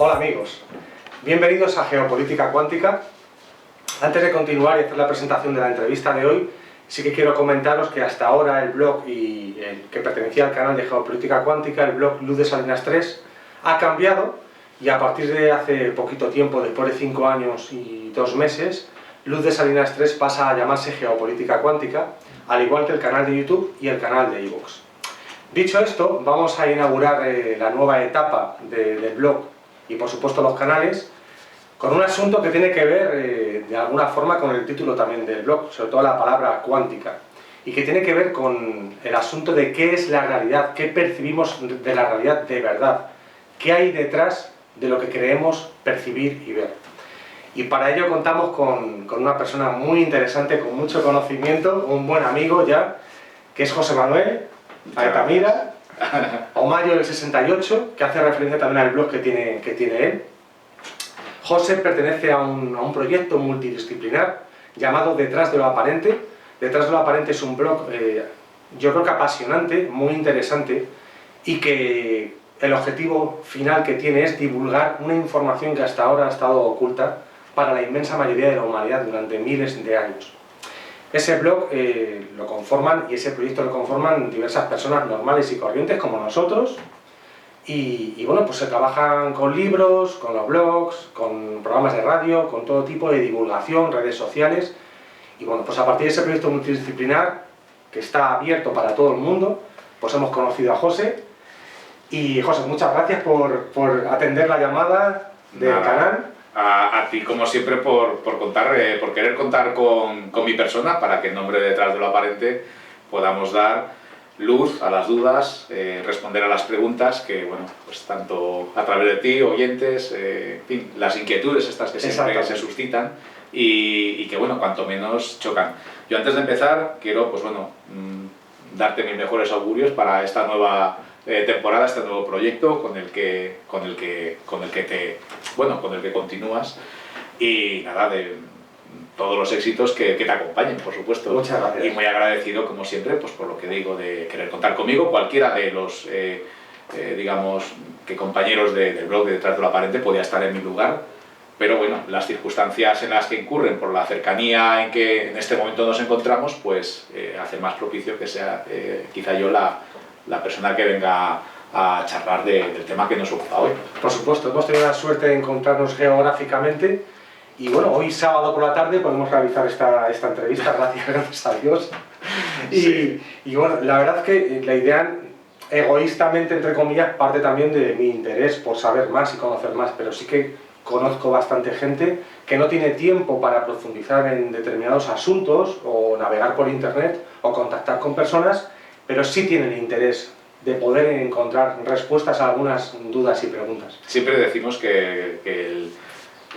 Hola amigos, bienvenidos a Geopolítica Cuántica. Antes de continuar y hacer la presentación de la entrevista de hoy, sí que quiero comentaros que hasta ahora el blog que pertenecía al canal de Geopolítica Cuántica, el blog Luz de Salinas 3, ha cambiado y a partir de hace poquito tiempo, después de 5 años y 2 meses, Luz de Salinas 3 pasa a llamarse Geopolítica Cuántica, al igual que el canal de YouTube y el canal de iVoox. Dicho esto, vamos a inaugurar la nueva etapa del blog y por supuesto los canales con un asunto que tiene que ver de alguna forma con el título también del blog, sobre todo la palabra cuántica, y que tiene que ver con el asunto de qué es la realidad, qué percibimos de la realidad de verdad, qué hay detrás de lo que creemos percibir y ver. Y para ello contamos con una persona muy interesante, con mucho conocimiento, un buen amigo ya, que es José Manuel Altamira, o Mayo del 68, que hace referencia también al blog que tiene él. José pertenece a un proyecto multidisciplinar llamado Detrás de lo Aparente. Detrás de lo Aparente es un blog, yo creo que apasionante, muy interesante, y que el objetivo final que tiene es divulgar una información que hasta ahora ha estado oculta para la inmensa mayoría de la humanidad durante miles de años. Ese blog lo conforman y ese proyecto lo conforman diversas personas normales y corrientes como nosotros y bueno, pues se trabajan con libros, con los blogs, con programas de radio, con todo tipo de divulgación, redes sociales y bueno, pues a partir de ese proyecto multidisciplinar que está abierto para todo el mundo, pues hemos conocido a José y José, muchas gracias por atender la llamada del canal. A ti, como siempre, por querer contar con mi persona para que en nombre Detrás de lo Aparente podamos dar luz a las dudas, responder a las preguntas que, bueno, pues tanto a través de ti, oyentes, en fin, las inquietudes estas que siempre se suscitan y que, bueno, cuanto menos chocan. Yo antes de empezar quiero, pues bueno, darte mis mejores augurios para esta nueva temporada, este nuevo proyecto con el que continúas y nada, de todos los éxitos que te acompañen, por supuesto. Muchas gracias. Y muy agradecido, como siempre, pues por lo que digo de querer contar conmigo. Cualquiera de los, digamos, que compañeros del blog de Detrás de lo Aparente podía estar en mi lugar, pero bueno, las circunstancias en las que incurren por la cercanía en que en este momento nos encontramos, pues hace más propicio que sea quizá yo la persona que venga a charlar del tema que nos ocupa hoy. Por supuesto, hemos tenido la suerte de encontrarnos geográficamente y bueno, hoy sábado por la tarde podemos realizar esta entrevista, gracias a Dios. Sí. Y bueno, la verdad es que la idea, egoístamente, entre comillas, parte también de mi interés por saber más y conocer más, pero sí que conozco bastante gente que no tiene tiempo para profundizar en determinados asuntos o navegar por internet o contactar con personas, pero sí tienen interés de poder encontrar respuestas a algunas dudas y preguntas. Siempre decimos que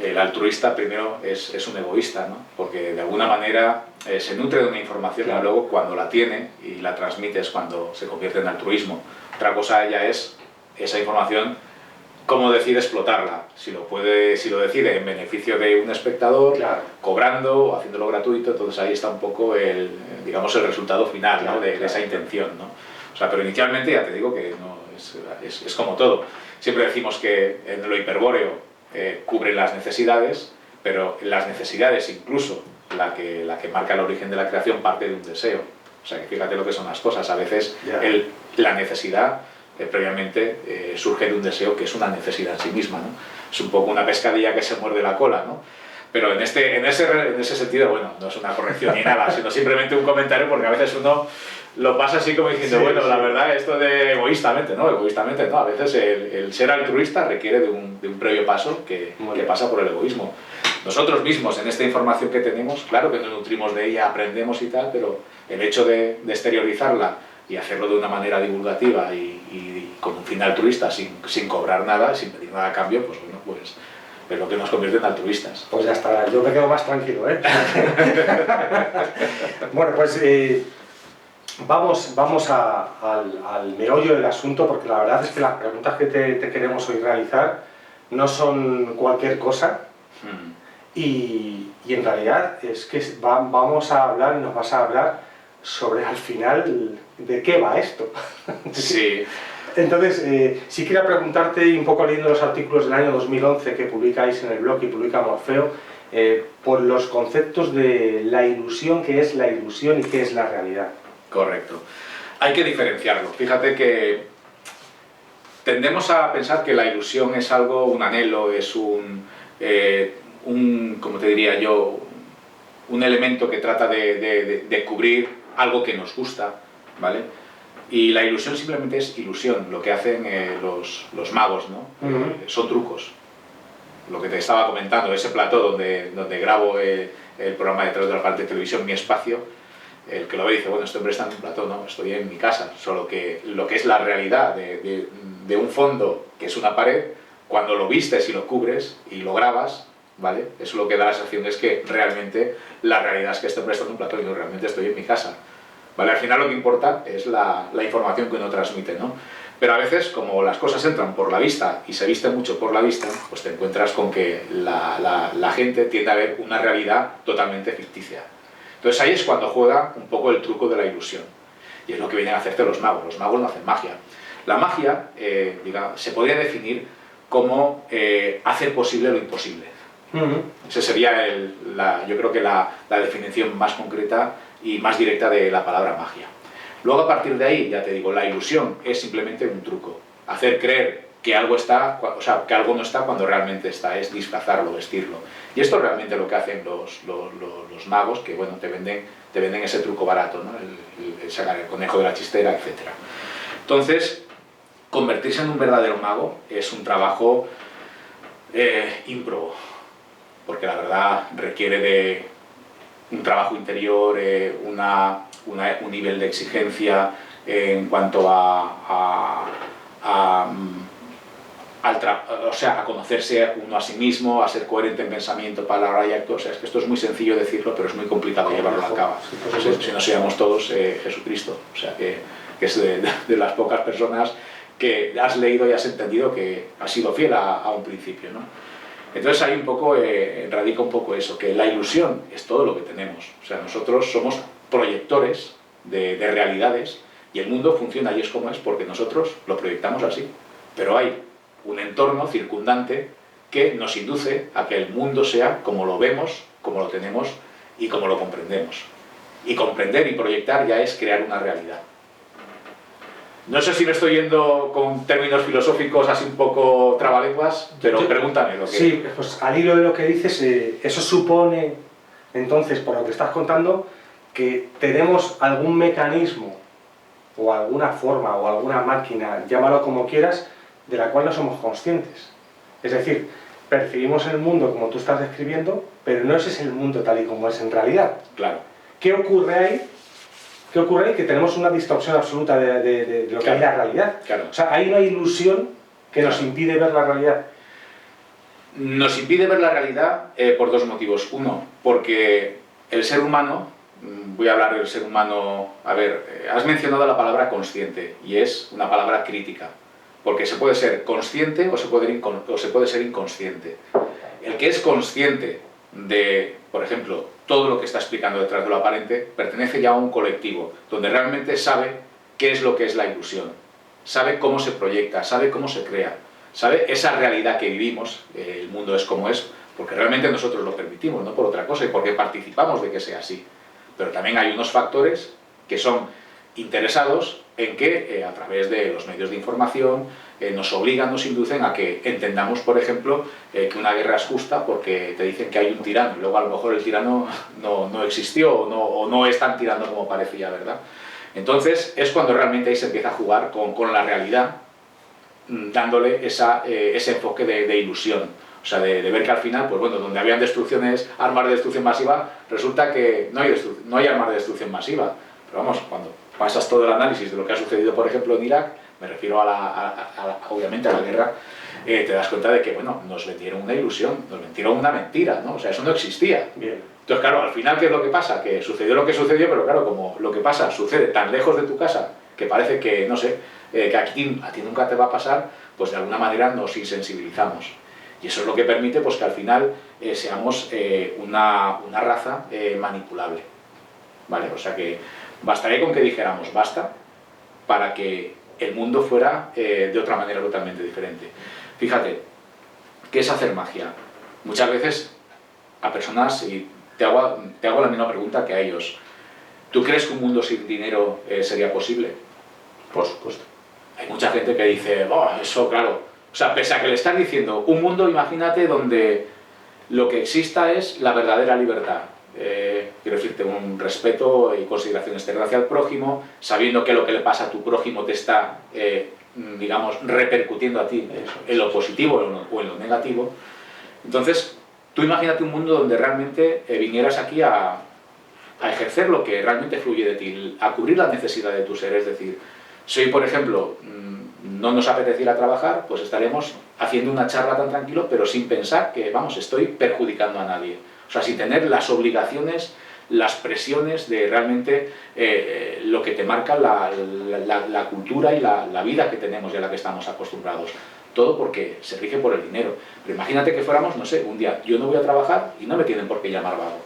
el altruista primero es un egoísta, ¿no? Porque de alguna manera se nutre de una información, claro, y luego cuando la tiene y la transmite es cuando se convierte en altruismo. Otra cosa ya es esa información, cómo decide explotarla, si lo decide en beneficio de un espectador, claro, cobrando o haciéndolo gratuito, entonces ahí está un poco el resultado final, claro, ¿no? de esa intención, ¿no? O sea, pero inicialmente ya te digo que no, es como todo. Siempre decimos que en lo hiperbóreo cubre las necesidades, pero las necesidades, incluso la que marca el origen de la creación, parte de un deseo. O sea, que fíjate lo que son las cosas. A veces la necesidad previamente surge de un deseo que es una necesidad en sí misma, ¿no? Es un poco una pescadilla que se muerde la cola, ¿no? Pero en ese sentido, bueno, no es una corrección ni nada, sino simplemente un comentario, porque a veces uno lo pasa así como diciendo, sí, bueno, sí, la verdad, esto de egoístamente no, a veces el ser altruista requiere de un previo paso que pasa por el egoísmo. Nosotros mismos, en esta información que tenemos, claro que nos nutrimos de ella, aprendemos y tal, pero el hecho de exteriorizarla y hacerlo de una manera divulgativa y con un fin altruista, sin cobrar nada, sin pedir nada a cambio, pues bueno, pues es lo que nos convierte en altruistas. Pues ya está, yo me quedo más tranquilo, ¿eh? Bueno, pues vamos al meollo del asunto, porque la verdad es que las preguntas que te queremos hoy realizar no son cualquier cosa. Y en realidad es que vamos a hablar y nos vas a hablar sobre al final de qué va esto. Sí, Entonces, sí quería preguntarte, y un poco leyendo los artículos del año 2011 que publicáis en el blog y publica Morfeo, por los conceptos de la ilusión, qué es la ilusión y qué es la realidad. Correcto. Hay que diferenciarlo. Fíjate que tendemos a pensar que la ilusión es algo, un anhelo, es como te diría yo, un elemento que trata de cubrir algo que nos gusta, ¿vale? Y la ilusión simplemente es ilusión, lo que hacen los magos, ¿no? Son trucos. Lo que te estaba comentando, ese plató donde grabo el programa detrás de la parte de televisión, Mi Espacio, el que lo ve dice, bueno, este hombre está en un plató, no, estoy en mi casa, solo que lo que es la realidad de un fondo, que es una pared, cuando lo vistes y lo cubres y lo grabas, ¿vale? Eso lo que da la sensación es que realmente la realidad es que este hombre está en un plató y no, realmente estoy en mi casa, ¿vale? Al final lo que importa es la información que uno transmite, ¿no? Pero a veces, como las cosas entran por la vista y se visten mucho por la vista, pues te encuentras con que la gente tiende a ver una realidad totalmente ficticia. Entonces ahí es cuando juega un poco el truco de la ilusión. Y es lo que vienen a hacerte los magos. Los magos no hacen magia. La magia, digamos, se podría definir como hacer posible lo imposible. Esa sería, yo creo que la definición más concreta y más directa de la palabra magia. Luego, a partir de ahí, ya te digo, la ilusión es simplemente un truco. Hacer creer que algo está, o sea, que algo no está cuando realmente está, es disfrazarlo, vestirlo. Y esto es realmente lo que hacen los magos, que bueno, te venden ese truco barato, ¿no? El sacar el conejo de la chistera, etc. Entonces, convertirse en un verdadero mago es un trabajo ímprobo, porque la verdad requiere de un trabajo interior, un nivel de exigencia en cuanto a conocerse uno a sí mismo, a ser coherente en pensamiento, palabra y acto. O sea, es que esto es muy sencillo decirlo, pero es muy complicado llevarlo a cabo. Si no seamos todos Jesucristo, o sea, que es de las pocas personas que has leído y has entendido que has sido fiel a un principio, ¿no? Entonces ahí un poco radica un poco eso, que la ilusión es todo lo que tenemos. O sea, nosotros somos proyectores de realidades y el mundo funciona y es como es porque nosotros lo proyectamos así. Pero hay un entorno circundante que nos induce a que el mundo sea como lo vemos, como lo tenemos y como lo comprendemos. Y comprender y proyectar ya es crear una realidad. No sé si me estoy yendo con términos filosóficos así un poco trabalenguas, pero pregúntame lo que... Sí, pues al hilo de lo que dices, eso supone, entonces, por lo que estás contando, que tenemos algún mecanismo o alguna forma o alguna máquina, llámalo como quieras, de la cual no somos conscientes. Es decir, percibimos el mundo como tú estás describiendo, pero no ese es el mundo tal y como es en realidad. Claro. ¿Qué ocurre ahí? ¿Qué ocurre ahí? Que tenemos una distorsión absoluta de lo que es la realidad. Claro. O sea, hay una ilusión que nos impide ver la realidad. Nos impide ver la realidad por dos motivos. Uno, porque el ser humano, voy a hablar del ser humano, a ver, has mencionado la palabra consciente y es una palabra crítica, porque se puede ser consciente o se puede ser inconsciente. El que es consciente de, por ejemplo, todo lo que está explicando detrás de lo aparente, pertenece ya a un colectivo, donde realmente sabe qué es lo que es la ilusión, sabe cómo se proyecta, sabe cómo se crea, sabe esa realidad que vivimos, el mundo es como es, porque realmente nosotros lo permitimos, no por otra cosa, y porque participamos de que sea así. Pero también hay unos factores que son interesados en que, a través de los medios de información, nos obligan, nos inducen a que entendamos, por ejemplo, que una guerra es justa porque te dicen que hay un tirano y luego a lo mejor el tirano no existió o no es tan tirano como parecía, ¿verdad? Entonces es cuando realmente ahí se empieza a jugar con la realidad, dándole ese enfoque de ilusión. O sea, de ver que al final, pues bueno, donde habían armas de destrucción masiva, resulta que no hay armas de destrucción masiva. Pero vamos, cuando pasas todo el análisis de lo que ha sucedido, por ejemplo, en Irak, me refiero obviamente a la guerra, te das cuenta de que, bueno, nos vendieron una ilusión, nos vendieron una mentira, ¿no? O sea, eso no existía. Bien. Entonces, claro, al final, ¿qué es lo que pasa? Que sucedió lo que sucedió, pero claro, como lo que pasa sucede tan lejos de tu casa, que parece que, no sé, que a ti nunca te va a pasar, pues de alguna manera nos insensibilizamos. Y eso es lo que permite pues, que al final seamos una raza manipulable. ¿Vale? O sea que bastaría con que dijéramos basta para que el mundo fuera de otra manera totalmente diferente. Fíjate, ¿qué es hacer magia? Muchas veces a personas, y te hago la misma pregunta que a ellos, ¿tú crees que un mundo sin dinero sería posible? Por supuesto. Hay mucha gente que dice, oh, eso claro, o sea, pese a que le estás diciendo, un mundo, imagínate, donde lo que exista es la verdadera libertad. Quiero decirte, un respeto y consideración externa hacia el prójimo, sabiendo que lo que le pasa a tu prójimo te está, digamos, repercutiendo a ti en lo positivo o en lo negativo. Entonces, tú imagínate un mundo donde realmente vinieras aquí a ejercer lo que realmente fluye de ti, a cubrir la necesidad de tu ser. Es decir, si hoy, por ejemplo, no nos apeteciera trabajar, pues estaremos haciendo una charla tan tranquilo, pero sin pensar que, vamos, estoy perjudicando a nadie. O sea, sin tener las obligaciones, las presiones de realmente lo que te marca la cultura y la vida que tenemos y a la que estamos acostumbrados. Todo porque se rige por el dinero. Pero imagínate que fuéramos, no sé, un día, yo no voy a trabajar y no me tienen por qué llamar vago.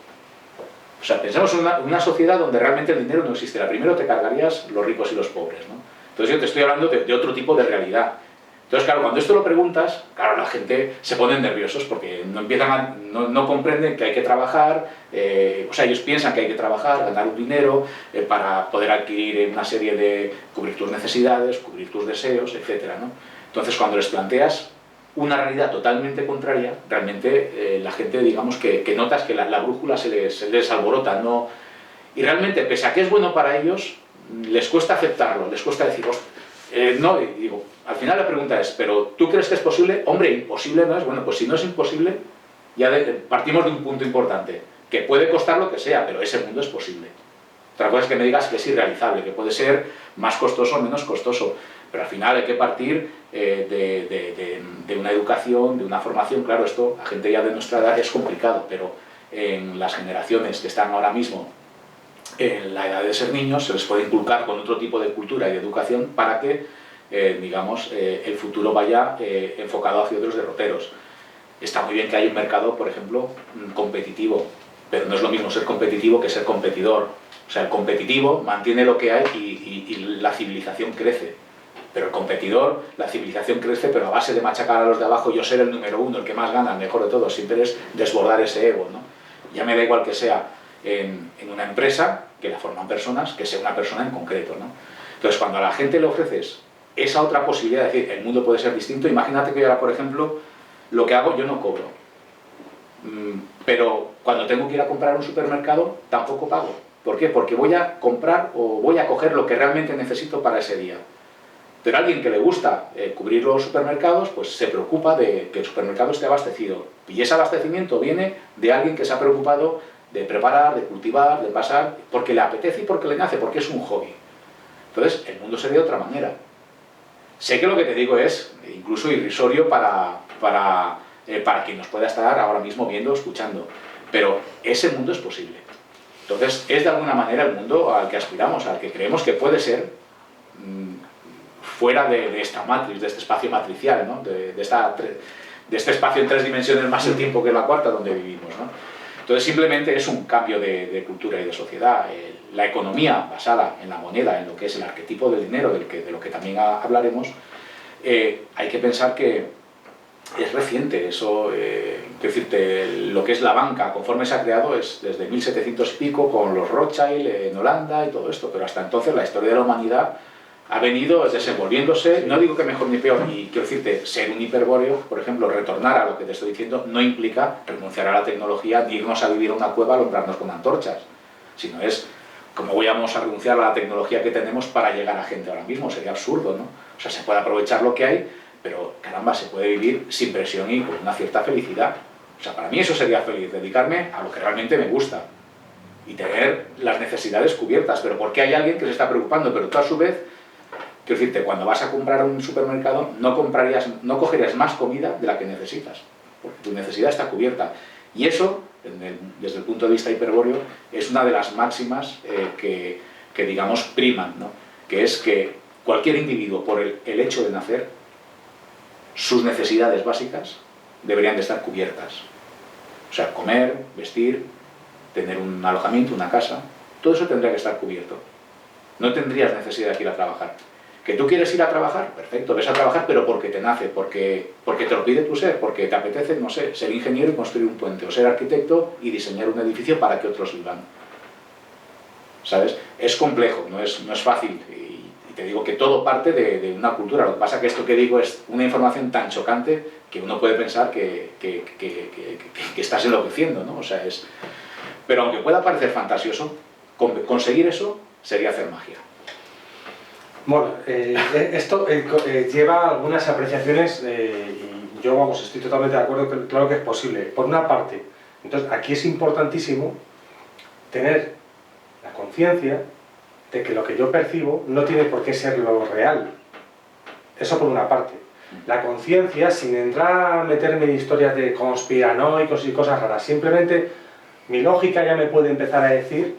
O sea, pensamos en una sociedad donde realmente el dinero no existiera. Primero te cargarías los ricos y los pobres, ¿no? Entonces yo te estoy hablando de otro tipo de realidad. Entonces, claro, cuando esto lo preguntas, claro, la gente se pone nerviosos porque no comprenden que hay que trabajar, o sea, ellos piensan que hay que trabajar, ganar un dinero para poder adquirir una serie de, cubrir tus necesidades, cubrir tus deseos, etcétera, ¿no? Entonces, cuando les planteas una realidad totalmente contraria, realmente la gente, digamos, que notas que la brújula se les alborota, ¿no? Y realmente, pese a que es bueno para ellos, les cuesta aceptarlo, les cuesta decir, no, y digo, al final la pregunta es, ¿pero tú crees que es posible? Hombre, imposible no es. Bueno, pues si no es imposible, ya partimos de un punto importante, que puede costar lo que sea, pero ese mundo es posible. Otra cosa es que me digas que es irrealizable, que puede ser más costoso o menos costoso, pero al final hay que partir de una educación, de una formación. Claro, esto a gente ya de nuestra edad es complicado, pero en las generaciones que están ahora mismo en la edad de ser niños, se les puede inculcar con otro tipo de cultura y de educación para que, digamos, el futuro vaya enfocado hacia otros derroteros. Está muy bien que haya un mercado, por ejemplo, competitivo, pero no es lo mismo ser competitivo que ser competidor. O sea, el competitivo mantiene lo que hay y la civilización crece. Pero el competidor, la civilización crece, pero a base de machacar a los de abajo, yo ser el número uno, el que más gana, el mejor de todos, siempre es desbordar ese ego, ¿no? Ya me da igual que sea en una empresa, que la forman personas, que sea una persona en concreto, ¿no? Entonces, cuando a la gente le ofreces esa otra posibilidad de decir, el mundo puede ser distinto, imagínate que yo ahora, por ejemplo, lo que hago, yo no cobro. Pero cuando tengo que ir a comprar a un supermercado, tampoco pago. ¿Por qué? Porque voy a comprar o voy a coger lo que realmente necesito para ese día. Pero a alguien que le gusta cubrir los supermercados, pues se preocupa de que el supermercado esté abastecido. Y ese abastecimiento viene de alguien que se ha preocupado de preparar, de cultivar, de pasar, porque le apetece y porque le nace, porque es un hobby. Entonces, el mundo sería de otra manera. Sé que lo que te digo es incluso irrisorio para quien nos pueda estar ahora mismo viendo o escuchando, pero ese mundo es posible. Entonces, es de alguna manera el mundo al que aspiramos, al que creemos que puede ser fuera de esta matriz, de este espacio matricial, ¿no? de este espacio en 3 dimensiones más el tiempo que la cuarta donde vivimos, ¿no? Entonces simplemente es un cambio de cultura y de sociedad. La economía basada en la moneda, en lo que es el arquetipo del dinero, de lo que también hablaremos, hay que pensar que es reciente. Eso, decirte, lo que es la banca, conforme se ha creado, es desde 1700 y pico, con los Rothschild en Holanda y todo esto, pero hasta entonces la historia de la humanidad ha venido desenvolviéndose, no digo que mejor ni peor, y quiero decirte, ser un hiperbóreo, por ejemplo, retornar a lo que te estoy diciendo, no implica renunciar a la tecnología ni irnos a vivir a una cueva a alumbrarnos con antorchas, sino es cómo vamos a renunciar a la tecnología que tenemos para llegar a gente ahora mismo. Sería absurdo, ¿no? O sea, se puede aprovechar lo que hay, pero caramba, se puede vivir sin presión y con una cierta felicidad. O sea, para mí eso sería feliz, dedicarme a lo que realmente me gusta y tener las necesidades cubiertas. Pero ¿por qué hay alguien que se está preocupando? Pero tú a su vez, quiero decirte, cuando vas a comprar a un supermercado no cogerías más comida de la que necesitas, porque tu necesidad está cubierta. Y eso, desde el punto de vista hiperbóreo, es una de las máximas que digamos, priman, ¿no? Que es que cualquier individuo, por el hecho de nacer, sus necesidades básicas deberían de estar cubiertas. O sea, comer, vestir, tener un alojamiento, una casa, todo eso tendría que estar cubierto. No tendrías necesidad de ir a trabajar. ¿Que tú quieres ir a trabajar? Perfecto, ves a trabajar, pero porque te nace, porque te lo pide tu ser, porque te apetece, no sé, ser ingeniero y construir un puente, o ser arquitecto y diseñar un edificio para que otros vivan. ¿Sabes? Es complejo, no es fácil, y te digo que todo parte de una cultura. Lo que pasa es que esto que digo es una información tan chocante que uno puede pensar que estás enloqueciendo, ¿no? O sea, pero aunque pueda parecer fantasioso, conseguir eso sería hacer magia. Bueno, esto lleva algunas apreciaciones y yo, vamos, estoy totalmente de acuerdo, claro que es posible. Por una parte, entonces aquí es importantísimo tener la conciencia de que lo que yo percibo no tiene por qué ser lo real. Eso por una parte. La conciencia, sin entrar a meterme en historias de conspiranoicos y cosas raras, simplemente mi lógica ya me puede empezar a decir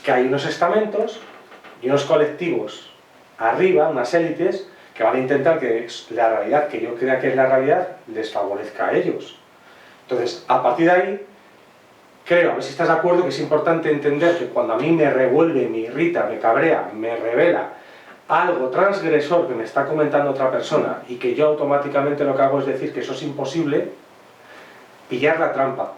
que hay unos estamentos y unos colectivos arriba, unas élites, que van a intentar que la realidad que yo crea que es la realidad les favorezca a ellos. Entonces, a partir de ahí, creo, a ver si estás de acuerdo, que es importante entender que cuando a mí me revuelve, me irrita, me cabrea, me revela algo transgresor que me está comentando otra persona y que yo automáticamente lo que hago es decir que eso es imposible, pillar la trampa.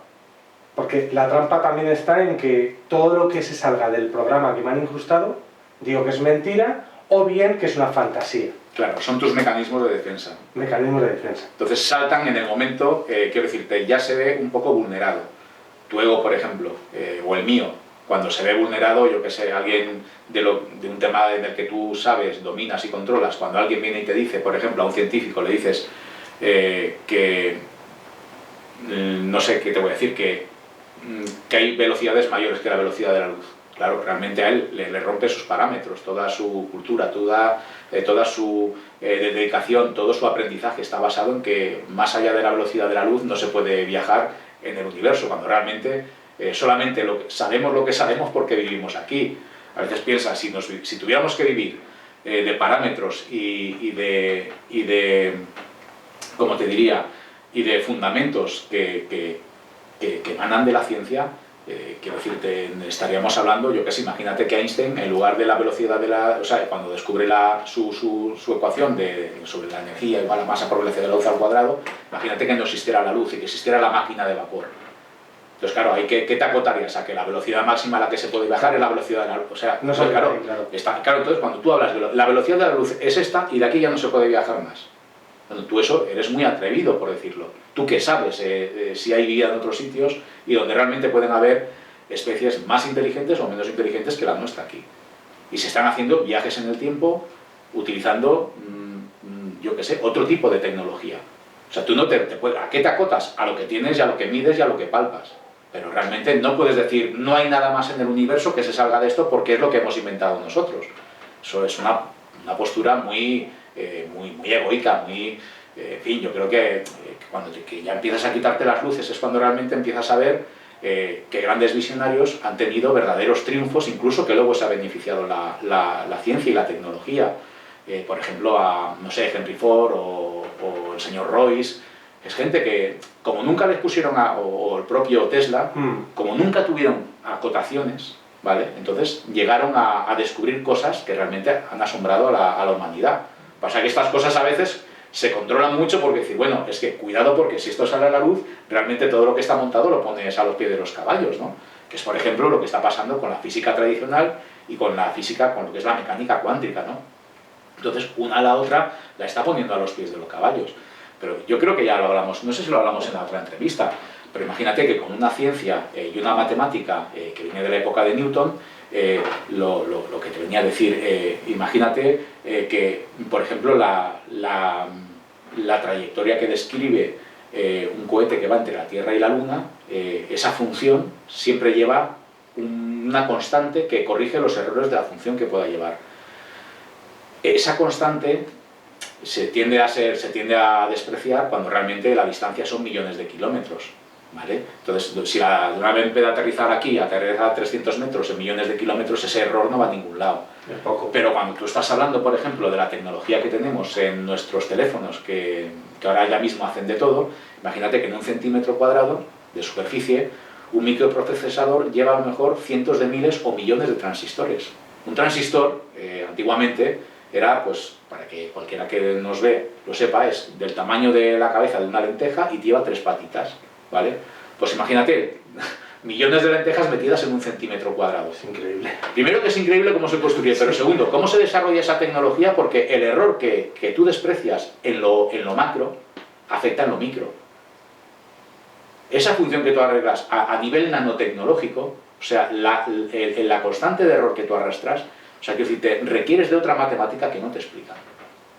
Porque la trampa también está en que todo lo que se salga del programa que me han incrustado, digo que es mentira o bien que es una fantasía. Claro, son tus mecanismos de defensa. Mecanismos de defensa. Entonces saltan en el momento, quiero decirte, ya se ve un poco vulnerado. Tu ego, por ejemplo, o el mío, cuando se ve vulnerado, yo que sé, alguien de un tema en el que tú sabes, dominas y controlas, cuando alguien viene y te dice, por ejemplo, a un científico le dices no sé qué te voy a decir, que hay velocidades mayores que la velocidad de la luz. Claro, realmente a él le rompe sus parámetros, toda su cultura, toda su dedicación, todo su aprendizaje está basado en que más allá de la velocidad de la luz no se puede viajar en el universo, cuando realmente solamente sabemos lo que sabemos porque vivimos aquí. A veces piensas, si tuviéramos que vivir de parámetros y de, ¿cómo te diría?, y de fundamentos que emanan de la ciencia, quiero decirte, estaríamos hablando, yo qué sé, imagínate que Einstein, en lugar de la velocidad de la... O sea, cuando descubre su ecuación sobre la energía igual a masa por velocidad de la luz al cuadrado, imagínate que no existiera la luz y que existiera la máquina de vapor. Entonces, claro, ¿qué te acotarías? A que la velocidad máxima a la que se puede viajar es la velocidad de la luz. O sea, no pues, claro, claro, entonces cuando tú hablas de la velocidad de la luz es esta y de aquí ya no se puede viajar más. Bueno, tú eso eres muy atrevido, por decirlo. Tú que sabes si hay vida en otros sitios y donde realmente pueden haber especies más inteligentes o menos inteligentes que la nuestra aquí. Y se están haciendo viajes en el tiempo utilizando, yo qué sé, otro tipo de tecnología. O sea, tú no ¿a qué te acotas? A lo que tienes y a lo que mides y a lo que palpas. Pero realmente no puedes decir, no hay nada más en el universo que se salga de esto porque es lo que hemos inventado nosotros. Eso es una postura muy egoica, en fin, yo creo que cuando ya empiezas a quitarte las luces es cuando realmente empiezas a ver que grandes visionarios han tenido verdaderos triunfos, incluso que luego se ha beneficiado la ciencia y la tecnología. Por ejemplo, no sé, Henry Ford o el señor Royce. Es gente que, como nunca les pusieron, o el propio Tesla, como nunca tuvieron acotaciones, ¿vale? Entonces llegaron a descubrir cosas que realmente han asombrado a la humanidad. Pasa que estas cosas a veces se controlan mucho porque decir, bueno, es que cuidado porque si esto sale a la luz, realmente todo lo que está montado lo pones a los pies de los caballos, ¿no? Que es, por ejemplo, lo que está pasando con la física tradicional y con la física, con lo que es la mecánica cuántica, ¿no? Entonces, una a la otra la está poniendo a los pies de los caballos. Pero yo creo que ya lo hablamos, no sé si lo hablamos en la otra entrevista, pero imagínate que con una ciencia y una matemática que viene de la época de Newton, lo que te venía a decir, imagínate que, por ejemplo, la trayectoria que describe un cohete que va entre la Tierra y la Luna, esa función siempre lleva una constante que corrige los errores de la función que pueda llevar. Esa constante se tiende a despreciar cuando realmente la distancia son millones de kilómetros, ¿vale? Entonces, si la nave en vez de aterrizar aquí, aterriza a 300 metros en millones de kilómetros, ese error no va a ningún lado. Es poco. Pero cuando tú estás hablando, por ejemplo, de la tecnología que tenemos en nuestros teléfonos, que ahora ya mismo hacen de todo, imagínate que en un centímetro cuadrado de superficie, un microprocesador lleva a lo mejor cientos de miles o millones de transistores. Un transistor, antiguamente, era, pues, para que cualquiera que nos ve lo sepa, es del tamaño de la cabeza de una lenteja y lleva 3 patitas, ¿vale? Pues imagínate, millones de lentejas metidas en 1 centímetro cuadrado. Es increíble. Primero, que es increíble cómo se construye, pero segundo, cómo se desarrolla esa tecnología, porque el error que tú desprecias en lo macro afecta en lo micro. Esa función que tú arreglas a nivel nanotecnológico, o sea, la constante de error que tú arrastras, o sea, quiero decir, te requieres de otra matemática que no te explican,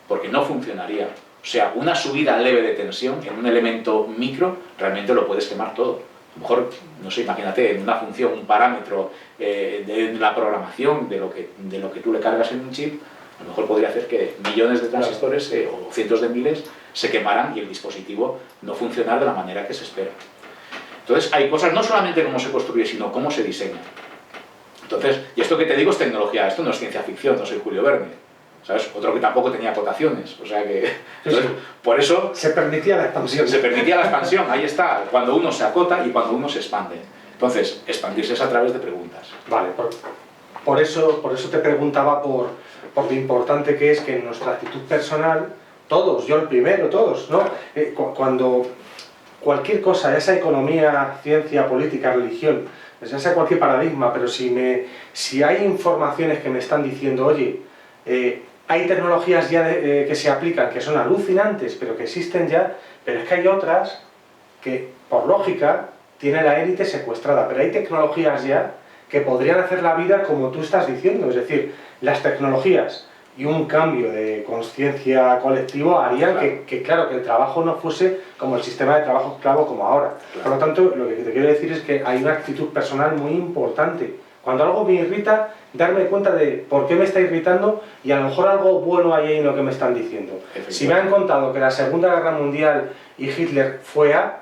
porque no funcionaría. O sea, una subida leve de tensión en un elemento micro realmente lo puedes quemar todo. A lo mejor, no sé, imagínate, en una función, un parámetro de la programación de lo que tú le cargas en un chip, a lo mejor podría hacer que millones de transistores o cientos de miles se quemaran y el dispositivo no funcionara de la manera que se espera. Entonces, hay cosas, no solamente cómo se construye, sino cómo se diseña. Entonces, y esto que te digo es tecnología, esto no es ciencia ficción, no soy Julio Verne, ¿sabes? Otro que tampoco tenía acotaciones, o sea que... Entonces, por eso... Se permitía la expansión. Se permitía la expansión, ahí está, cuando uno se acota y cuando uno se expande. Entonces, expandirse es a través de preguntas. Vale, por eso te preguntaba por lo importante que es que en nuestra actitud personal, todos, yo el primero, todos, ¿no? Cuando cualquier cosa, ya sea economía, ciencia, política, religión, ya sea cualquier paradigma, pero si hay informaciones que me están diciendo, oye, hay tecnologías ya que se aplican que son alucinantes, pero que existen ya, pero es que hay otras que, por lógica, tiene la élite secuestrada, pero hay tecnologías ya que podrían hacer la vida como tú estás diciendo, es decir, las tecnologías y un cambio de conciencia colectivo harían claro, que el trabajo no fuese como el sistema de trabajo esclavo como ahora. Claro. Por lo tanto, lo que te quiero decir es que hay una actitud personal muy importante. Cuando algo me irrita, darme cuenta de por qué me está irritando y a lo mejor algo bueno hay en lo que me están diciendo. Si me han contado que la Segunda Guerra Mundial y Hitler fue A,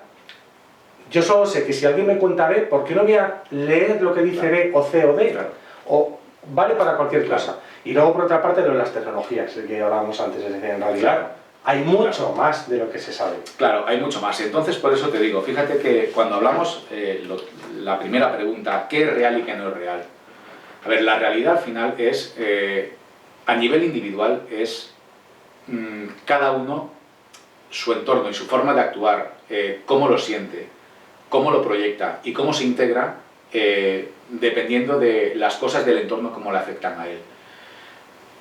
yo solo sé que si alguien me cuenta B, ¿por qué no voy a leer lo que dice B o C o D? Claro. O vale para cualquier cosa. Y luego, por otra parte, lo de las tecnologías, de que hablábamos antes, es decir, en realidad hay mucho más de lo que se sabe. Claro, hay mucho más. Entonces, por eso te digo, fíjate que cuando hablamos, la primera pregunta, ¿qué es real y qué no es real? A ver, la realidad al final es, a nivel individual, es cada uno, su entorno y su forma de actuar, cómo lo siente, cómo lo proyecta y cómo se integra, dependiendo de las cosas del entorno, cómo le afectan a él.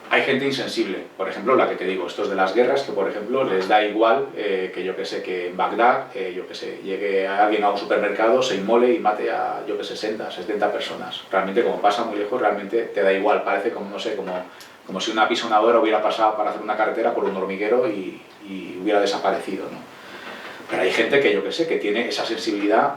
Hay gente insensible, por ejemplo, la que te digo, estos de las guerras, que por ejemplo les da igual que yo que sé, que en Bagdad, yo que sé, llegue alguien a un supermercado, se inmole y mate a, yo que sé, 60, 70 personas. Realmente, como pasa muy lejos, realmente te da igual, parece como, no sé, como si una apisonadora hubiera pasado para hacer una carretera por un hormiguero y hubiera desaparecido, ¿no? Pero hay gente que yo que sé, que tiene esa sensibilidad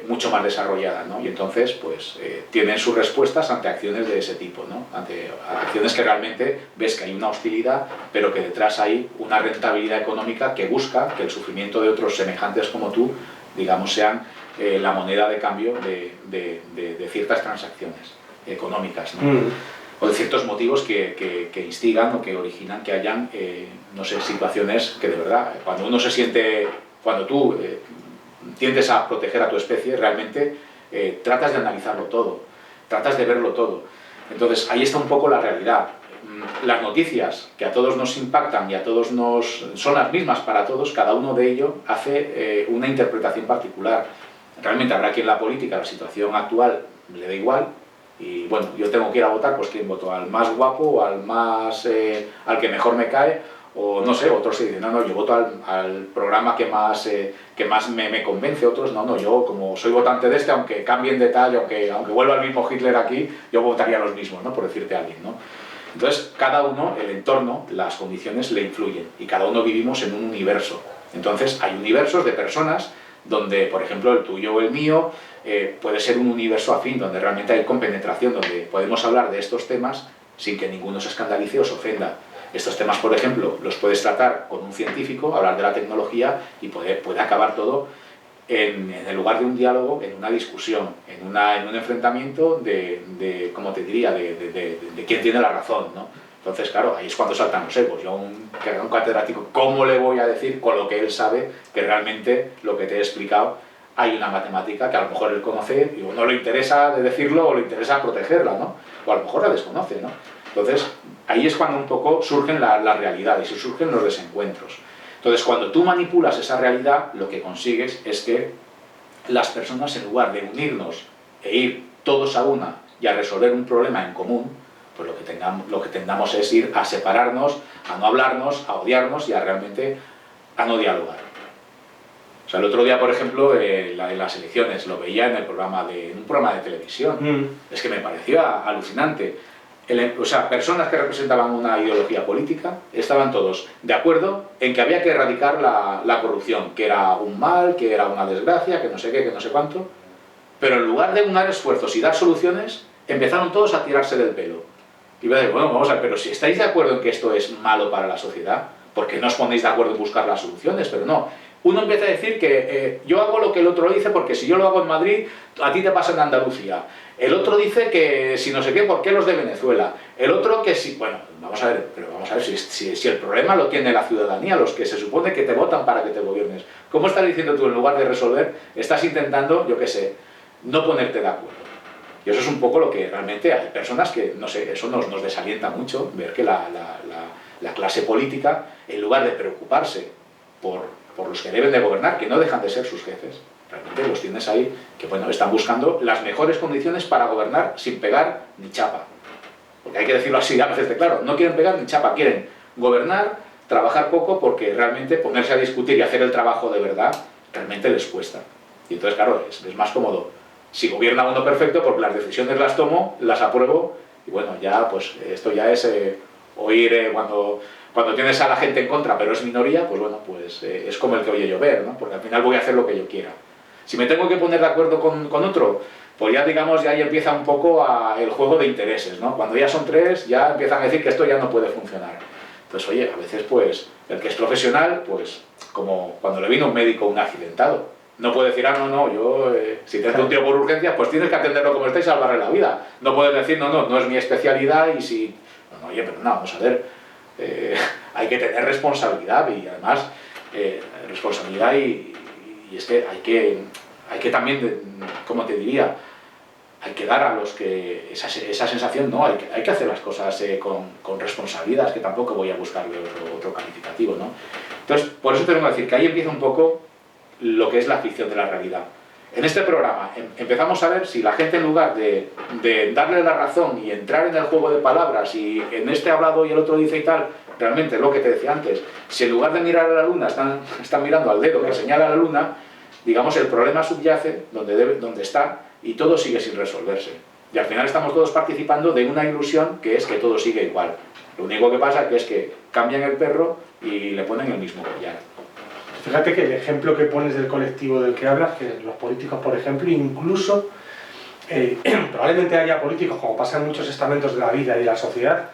mucho más desarrollada, ¿no? Y entonces, pues, tienen sus respuestas ante acciones de ese tipo, ¿no? Ante acciones que realmente ves que hay una hostilidad, pero que detrás hay una rentabilidad económica que busca que el sufrimiento de otros semejantes como tú, digamos, sean la moneda de cambio de ciertas transacciones económicas, ¿no? O de ciertos motivos que instigan o que originan que hayan, no sé, situaciones que de verdad, cuando uno se siente... Cuando tú tiendes a proteger a tu especie, realmente tratas de analizarlo todo, tratas de verlo todo. Entonces, ahí está un poco la realidad. Las noticias que a todos nos impactan y a todos son las mismas para todos, cada uno de ellos hace una interpretación particular. Realmente habrá quien en la política, la situación actual, le da igual, y bueno, yo tengo que ir a votar, pues ¿quién voto? ¿Al más guapo o al que mejor me cae? O no sé, otros se dicen, no, yo voto al programa que más me convence, otros no, yo como soy votante de este, aunque cambien de tal, aunque vuelva el mismo Hitler aquí, yo votaría los mismos, ¿no? Por decirte a alguien, ¿no? Entonces, cada uno, el entorno, las condiciones le influyen y cada uno vivimos en un universo. Entonces, hay universos de personas donde, por ejemplo, el tuyo o el mío puede ser un universo afín, donde realmente hay compenetración, donde podemos hablar de estos temas sin que ninguno se escandalice o se ofenda. Estos temas, por ejemplo, los puedes tratar con un científico, hablar de la tecnología y puede acabar todo en el lugar de un diálogo, en una discusión, en un enfrentamiento de ¿cómo te diría?, de quién tiene la razón, ¿no? Entonces, claro, ahí es cuando saltan los egos. Yo que haga un catedrático, ¿cómo le voy a decir con lo que él sabe que realmente lo que te he explicado hay una matemática que a lo mejor él conoce y no le interesa de decirlo o le interesa protegerla, ¿no? O a lo mejor la desconoce, ¿no? Entonces, ahí es cuando un poco surgen las realidades y surgen los desencuentros. Entonces, cuando tú manipulas esa realidad, lo que consigues es que las personas, en lugar de unirnos e ir todos a una y a resolver un problema en común, pues lo que tendamos es ir a separarnos, a no hablarnos, a odiarnos y a realmente a no dialogar. O sea, el otro día, por ejemplo, en las elecciones, lo veía en un programa de televisión. Es que me pareció alucinante. O sea, personas que representaban una ideología política estaban todos de acuerdo en que había que erradicar la corrupción, que era un mal, que era una desgracia, que no sé qué, que no sé cuánto. Pero en lugar de unar esfuerzos y dar soluciones, empezaron todos a tirarse del pelo. Y voy a decir, bueno, vamos a ver, pero si estáis de acuerdo en que esto es malo para la sociedad, ¿por qué no os ponéis de acuerdo en buscar las soluciones? Pero no. Uno empieza a decir que yo hago lo que el otro dice porque si yo lo hago en Madrid, a ti te pasa en Andalucía. El otro dice que si no sé qué, ¿por qué los de Venezuela? El otro que si... Bueno, vamos a ver, pero vamos a ver si el problema lo tiene la ciudadanía, los que se supone que te votan para que te gobiernes. ¿Cómo estás diciendo tú, en lugar de resolver, estás intentando, yo qué sé, no ponerte de acuerdo? Y eso es un poco lo que realmente hay personas que, no sé, eso nos desalienta mucho, ver que la clase política, en lugar de preocuparse por los que deben de gobernar, que no dejan de ser sus jefes, realmente los tienes ahí, que bueno, están buscando las mejores condiciones para gobernar sin pegar ni chapa. Porque hay que decirlo así a veces de claro, no quieren pegar ni chapa, quieren gobernar, trabajar poco, porque realmente ponerse a discutir y hacer el trabajo de verdad, realmente les cuesta. Y entonces, claro, es más cómodo. Si gobierna uno perfecto, porque las decisiones las tomo, las apruebo, y bueno, ya pues esto ya es oír cuando tienes a la gente en contra, pero es minoría, pues bueno, pues es como el que oye llover, ¿no? Porque al final voy a hacer lo que yo quiera. Si me tengo que poner de acuerdo con otro, pues ya digamos, ya ahí empieza un poco el juego de intereses, ¿no? Cuando ya son tres, ya empiezan a decir que esto ya no puede funcionar. Entonces, oye, a veces pues el que es profesional, pues como cuando le vino un médico un accidentado, no puede decir, no, yo, si te entra un tío por urgencia, pues tienes que atenderlo como está y salvarle la vida. No puedes decir, no es mi especialidad y si... No, oye, pero no, vamos a ver, hay que tener responsabilidad y además, responsabilidad y es que hay que también, ¿cómo te diría? Hay que dar a los que esa sensación, no, hay que hacer las cosas con responsabilidad, que tampoco voy a buscarle otro calificativo, ¿no? Entonces, por eso tengo que decir que ahí empieza un poco lo que es la ficción de la realidad. En este programa empezamos a ver si la gente, en lugar de darle la razón y entrar en el juego de palabras y en este ha hablado y el otro dice y tal, realmente lo que te decía antes, si en lugar de mirar a la luna están mirando al dedo que señala a la luna, digamos el problema subyace donde está y todo sigue sin resolverse. Y al final estamos todos participando de una ilusión que es que todo sigue igual. Lo único que pasa es que cambian el perro y le ponen el mismo collar. Fíjate que el ejemplo que pones del colectivo del que hablas, que los políticos, por ejemplo, incluso probablemente haya políticos, como pasa en muchos estamentos de la vida y de la sociedad,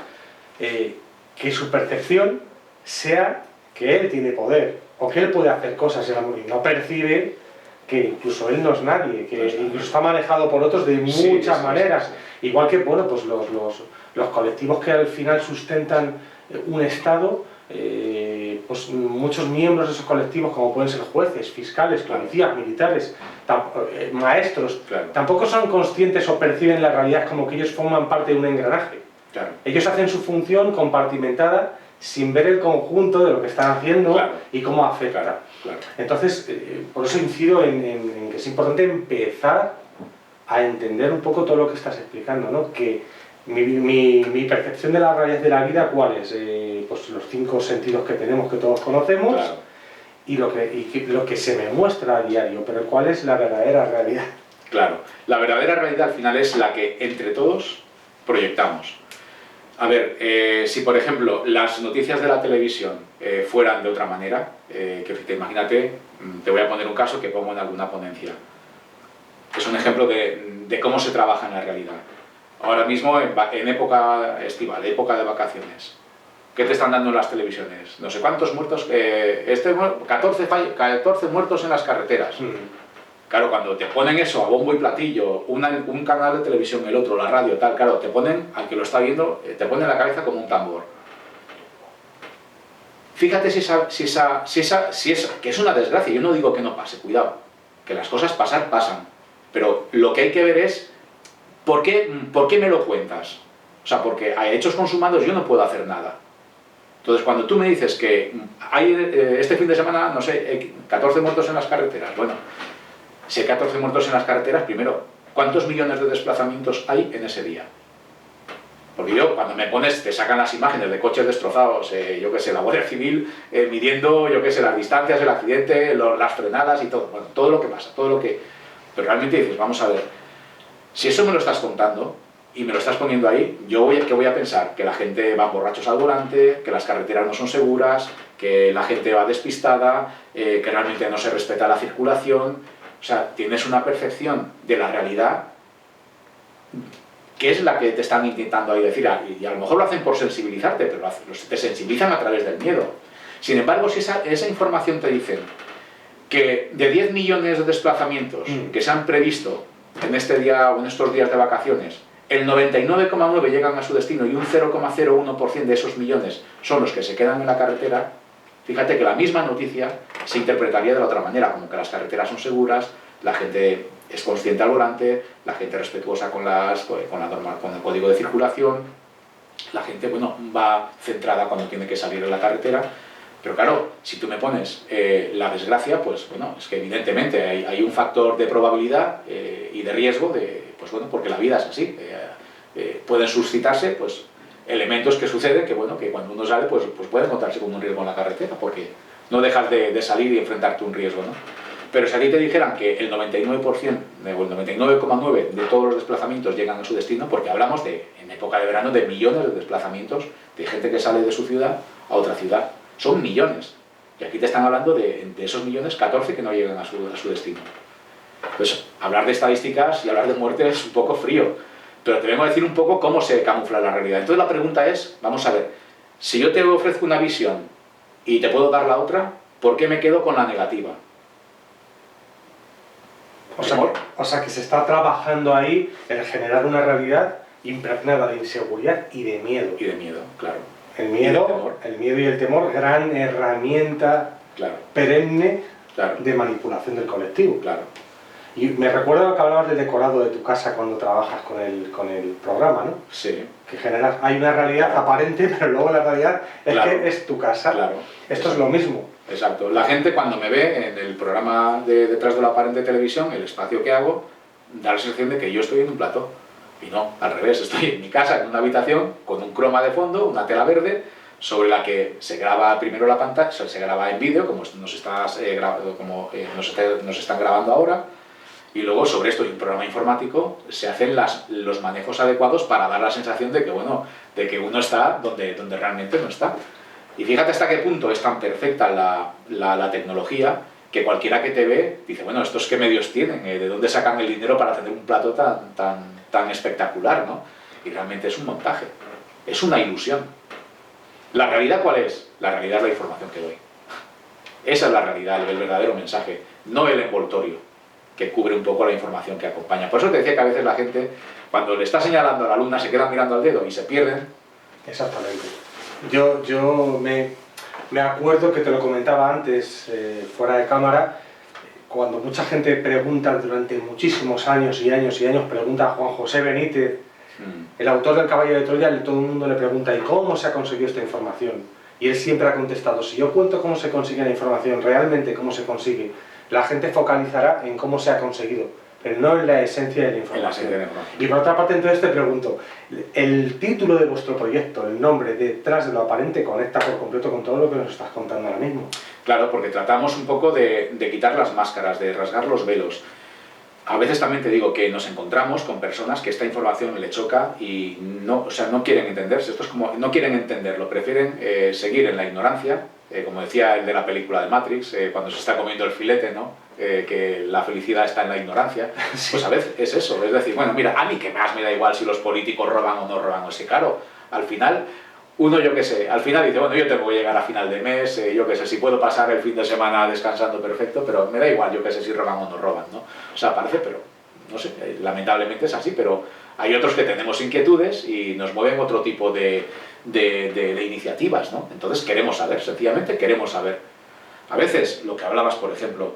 que su percepción sea que él tiene poder o que él puede hacer cosas y no percibe que incluso él no es nadie, que incluso está manejado por otros de muchas maneras. Igual que, bueno, pues los colectivos que al final sustentan un Estado, pues muchos miembros de esos colectivos, como pueden ser jueces, fiscales, policías, militares, maestros, tampoco son conscientes o perciben la realidad como que ellos forman parte de un engranaje. Ellos hacen su función compartimentada sin ver el conjunto de lo que están haciendo y cómo afecta. Entonces, por eso incido en que es importante empezar a entender un poco todo lo que estás explicando, ¿no? Que mi percepción de la realidad de la vida, ¿cuál es? Pues los 5 sentidos que tenemos, que todos conocemos, y lo que se me muestra a diario, pero ¿cuál es la verdadera realidad? Claro, la verdadera realidad al final es la que entre todos proyectamos. A ver, si por ejemplo las noticias de la televisión fueran de otra manera, imagínate, te voy a poner un caso que pongo en alguna ponencia. Es un ejemplo de cómo se trabaja en la realidad. Ahora mismo, en época estival, época de vacaciones, ¿qué te están dando en las televisiones? No sé cuántos muertos, 14 muertos en las carreteras. Claro, cuando te ponen eso a bombo y platillo, un canal de televisión, el otro, la radio, tal, claro, te ponen, al que lo está viendo, te ponen la cabeza como un tambor. Fíjate si es que es una desgracia, yo no digo que no pase, cuidado, que las cosas pasan, pero lo que hay que ver es, ¿por qué me lo cuentas? O O sea, porque a hechos consumados yo no puedo hacer nada. Entonces, cuando tú me dices que hay este fin de semana, no sé, 14 muertos en las carreteras, bueno, si hay 14 muertos en las carreteras, primero, ¿cuántos millones de desplazamientos hay en ese día? Porque yo, cuando me pones, te sacan las imágenes de coches destrozados, yo qué sé, la Guardia Civil midiendo, yo qué sé, las distancias, el accidente, las frenadas y todo, bueno, todo lo que pasa, todo lo que... Pero realmente dices, vamos a ver, si eso me lo estás contando y me lo estás poniendo ahí, ¿qué voy a pensar? Que la gente va borrachos al volante, que las carreteras no son seguras, que la gente va despistada, que realmente no se respeta la circulación. O sea, tienes una percepción de la realidad que es la que te están intentando ahí decir, y a lo mejor lo hacen por sensibilizarte, pero te sensibilizan a través del miedo. Sin embargo, si esa información te dicen que de 10 millones de desplazamientos que se han previsto en este día o en estos días de vacaciones, el 99,9 llegan a su destino y un 0,01% de esos millones son los que se quedan en la carretera, fíjate que la misma noticia se interpretaría de la otra manera, como que las carreteras son seguras, la gente es consciente al volante, la gente respetuosa con la norma, con el código de circulación, la gente, bueno, va centrada cuando tiene que salir en la carretera. Pero claro, si tú me pones la desgracia, pues bueno, es que evidentemente hay un factor de probabilidad y de riesgo, pues bueno, porque la vida es así. Pueden suscitarse pues, elementos que suceden que, bueno, que cuando uno sale pues puede encontrarse con un riesgo en la carretera, porque no dejas de salir y enfrentarte a un riesgo, ¿no? Pero si a ti te dijeran que el 99% o el 99,9% de todos los desplazamientos llegan a su destino, porque hablamos en época de verano de millones de desplazamientos de gente que sale de su ciudad a otra ciudad. Son millones. Y aquí te están hablando de esos millones, 14 que no llegan a su destino. Pues hablar de estadísticas y hablar de muerte es un poco frío, pero te vengo a decir un poco cómo se camufla la realidad. Entonces la pregunta es, vamos a ver, si yo te ofrezco una visión y te puedo dar la otra, ¿por qué me quedo con la negativa? O sea que se está trabajando ahí en generar una realidad impregnada de inseguridad y de miedo. Y de miedo, claro. El miedo y el temor, gran herramienta perenne de manipulación del colectivo. Claro. Y me recuerdo que hablabas del decorado de tu casa cuando trabajas con el programa, ¿no? Sí. Que generas, hay una realidad aparente, pero luego la realidad es que es tu casa. Claro. Esto es lo mismo. Exacto. La gente cuando me ve en el programa de Detrás de lo Aparente Televisión, el espacio que hago, da la sensación de que yo estoy en un plató. Y no, al revés, estoy en mi casa, en una habitación, con un croma de fondo, una tela verde, sobre la que se graba primero la pantalla, se graba en vídeo, como nos están grabando ahora, y luego sobre esto y un programa informático se hacen los manejos adecuados para dar la sensación de que, bueno, de que uno está donde realmente no está. Y fíjate hasta qué punto es tan perfecta la tecnología que cualquiera que te ve dice, bueno, ¿estos qué medios tienen? ¿De dónde sacan el dinero para tener un plato tan espectacular, ¿no? Y realmente es un montaje, es una ilusión. ¿La realidad cuál es? La realidad es la información que doy. Esa es la realidad, el verdadero mensaje, no el envoltorio que cubre un poco la información que acompaña. Por eso te decía que a veces la gente, cuando le está señalando a la luna, se queda mirando al dedo y se pierden. Exactamente. Yo me acuerdo que te lo comentaba antes, fuera de cámara, cuando mucha gente pregunta durante muchísimos años y años y años, pregunta a Juan José Benítez, el autor del Caballo de Troya, y todo el mundo le pregunta, ¿y cómo se ha conseguido esta información? Y él siempre ha contestado, si yo cuento cómo se consigue la información, realmente cómo se consigue, la gente focalizará en cómo se ha conseguido, pero no en la esencia de la información. Y por otra parte, entonces te pregunto, el título de vuestro proyecto, el nombre, Detrás de lo Aparente, conecta por completo con todo lo que nos estás contando ahora mismo. Claro, porque tratamos un poco de quitar las máscaras, de rasgar los velos. A veces también te digo que nos encontramos con personas que esta información le choca y no quieren entenderse. Esto es como, no quieren entenderlo, prefieren seguir en la ignorancia, como decía el de la película de Matrix, cuando se está comiendo el filete, ¿no? Que la felicidad está en la ignorancia. Sí. Pues a veces es eso, es decir, bueno, mira, a mí que más me da igual si los políticos roban o no roban. O sea, claro, al final, uno, yo qué sé, al final dice, bueno, yo tengo que llegar a final de mes, yo qué sé, si puedo pasar el fin de semana descansando, perfecto, pero me da igual, yo qué sé, si roban o no roban, ¿no? O sea, parece, pero, no sé, lamentablemente es así, pero hay otros que tenemos inquietudes y nos mueven otro tipo de iniciativas, ¿no? Entonces queremos saber, sencillamente queremos saber. A veces, lo que hablabas, por ejemplo,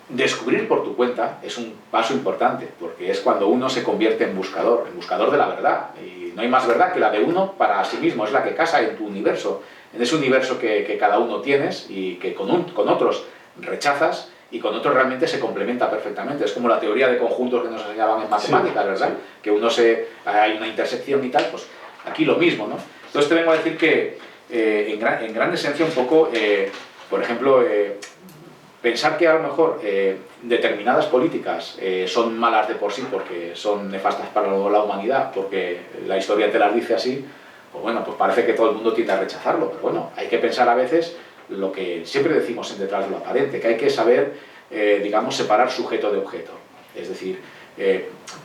descubrir por tu cuenta es un paso importante, porque es cuando uno se convierte en buscador de la verdad. Y no hay más verdad que la de uno para sí mismo, es la que casa en tu universo, en ese universo que cada uno tienes y que con otros rechazas y con otros realmente se complementa perfectamente. Es como la teoría de conjuntos que nos enseñaban en matemáticas, sí, ¿verdad? Sí. Que hay una intersección y tal, pues aquí lo mismo, ¿no? Entonces te vengo a decir que en gran esencia un poco, por ejemplo, pensar que a lo mejor determinadas políticas son malas de por sí porque son nefastas para la humanidad, porque la historia te las dice así, pues bueno, pues parece que todo el mundo tiende a rechazarlo, pero bueno, hay que pensar a veces lo que siempre decimos en Detrás de lo Aparente, que hay que saber, digamos, separar sujeto de objeto. Es decir,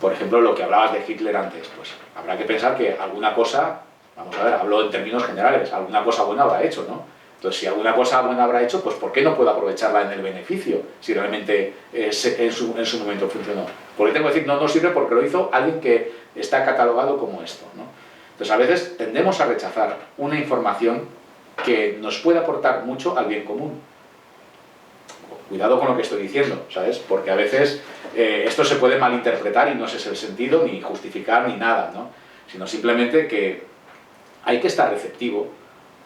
por ejemplo, lo que hablabas de Hitler antes, pues habrá que pensar que alguna cosa, vamos a ver, hablo en términos generales, alguna cosa buena habrá hecho, ¿no? Entonces, si alguna cosa buena habrá hecho, pues ¿por qué no puedo aprovecharla en el beneficio? Si realmente en su momento funcionó. Porque tengo que decir, no sirve porque lo hizo alguien que está catalogado como esto, ¿no? Entonces, a veces tendemos a rechazar una información que nos puede aportar mucho al bien común. Cuidado con lo que estoy diciendo, ¿sabes? Porque a veces esto se puede malinterpretar y no ese es el sentido, ni justificar, ni nada, ¿no? Sino simplemente que hay que estar receptivo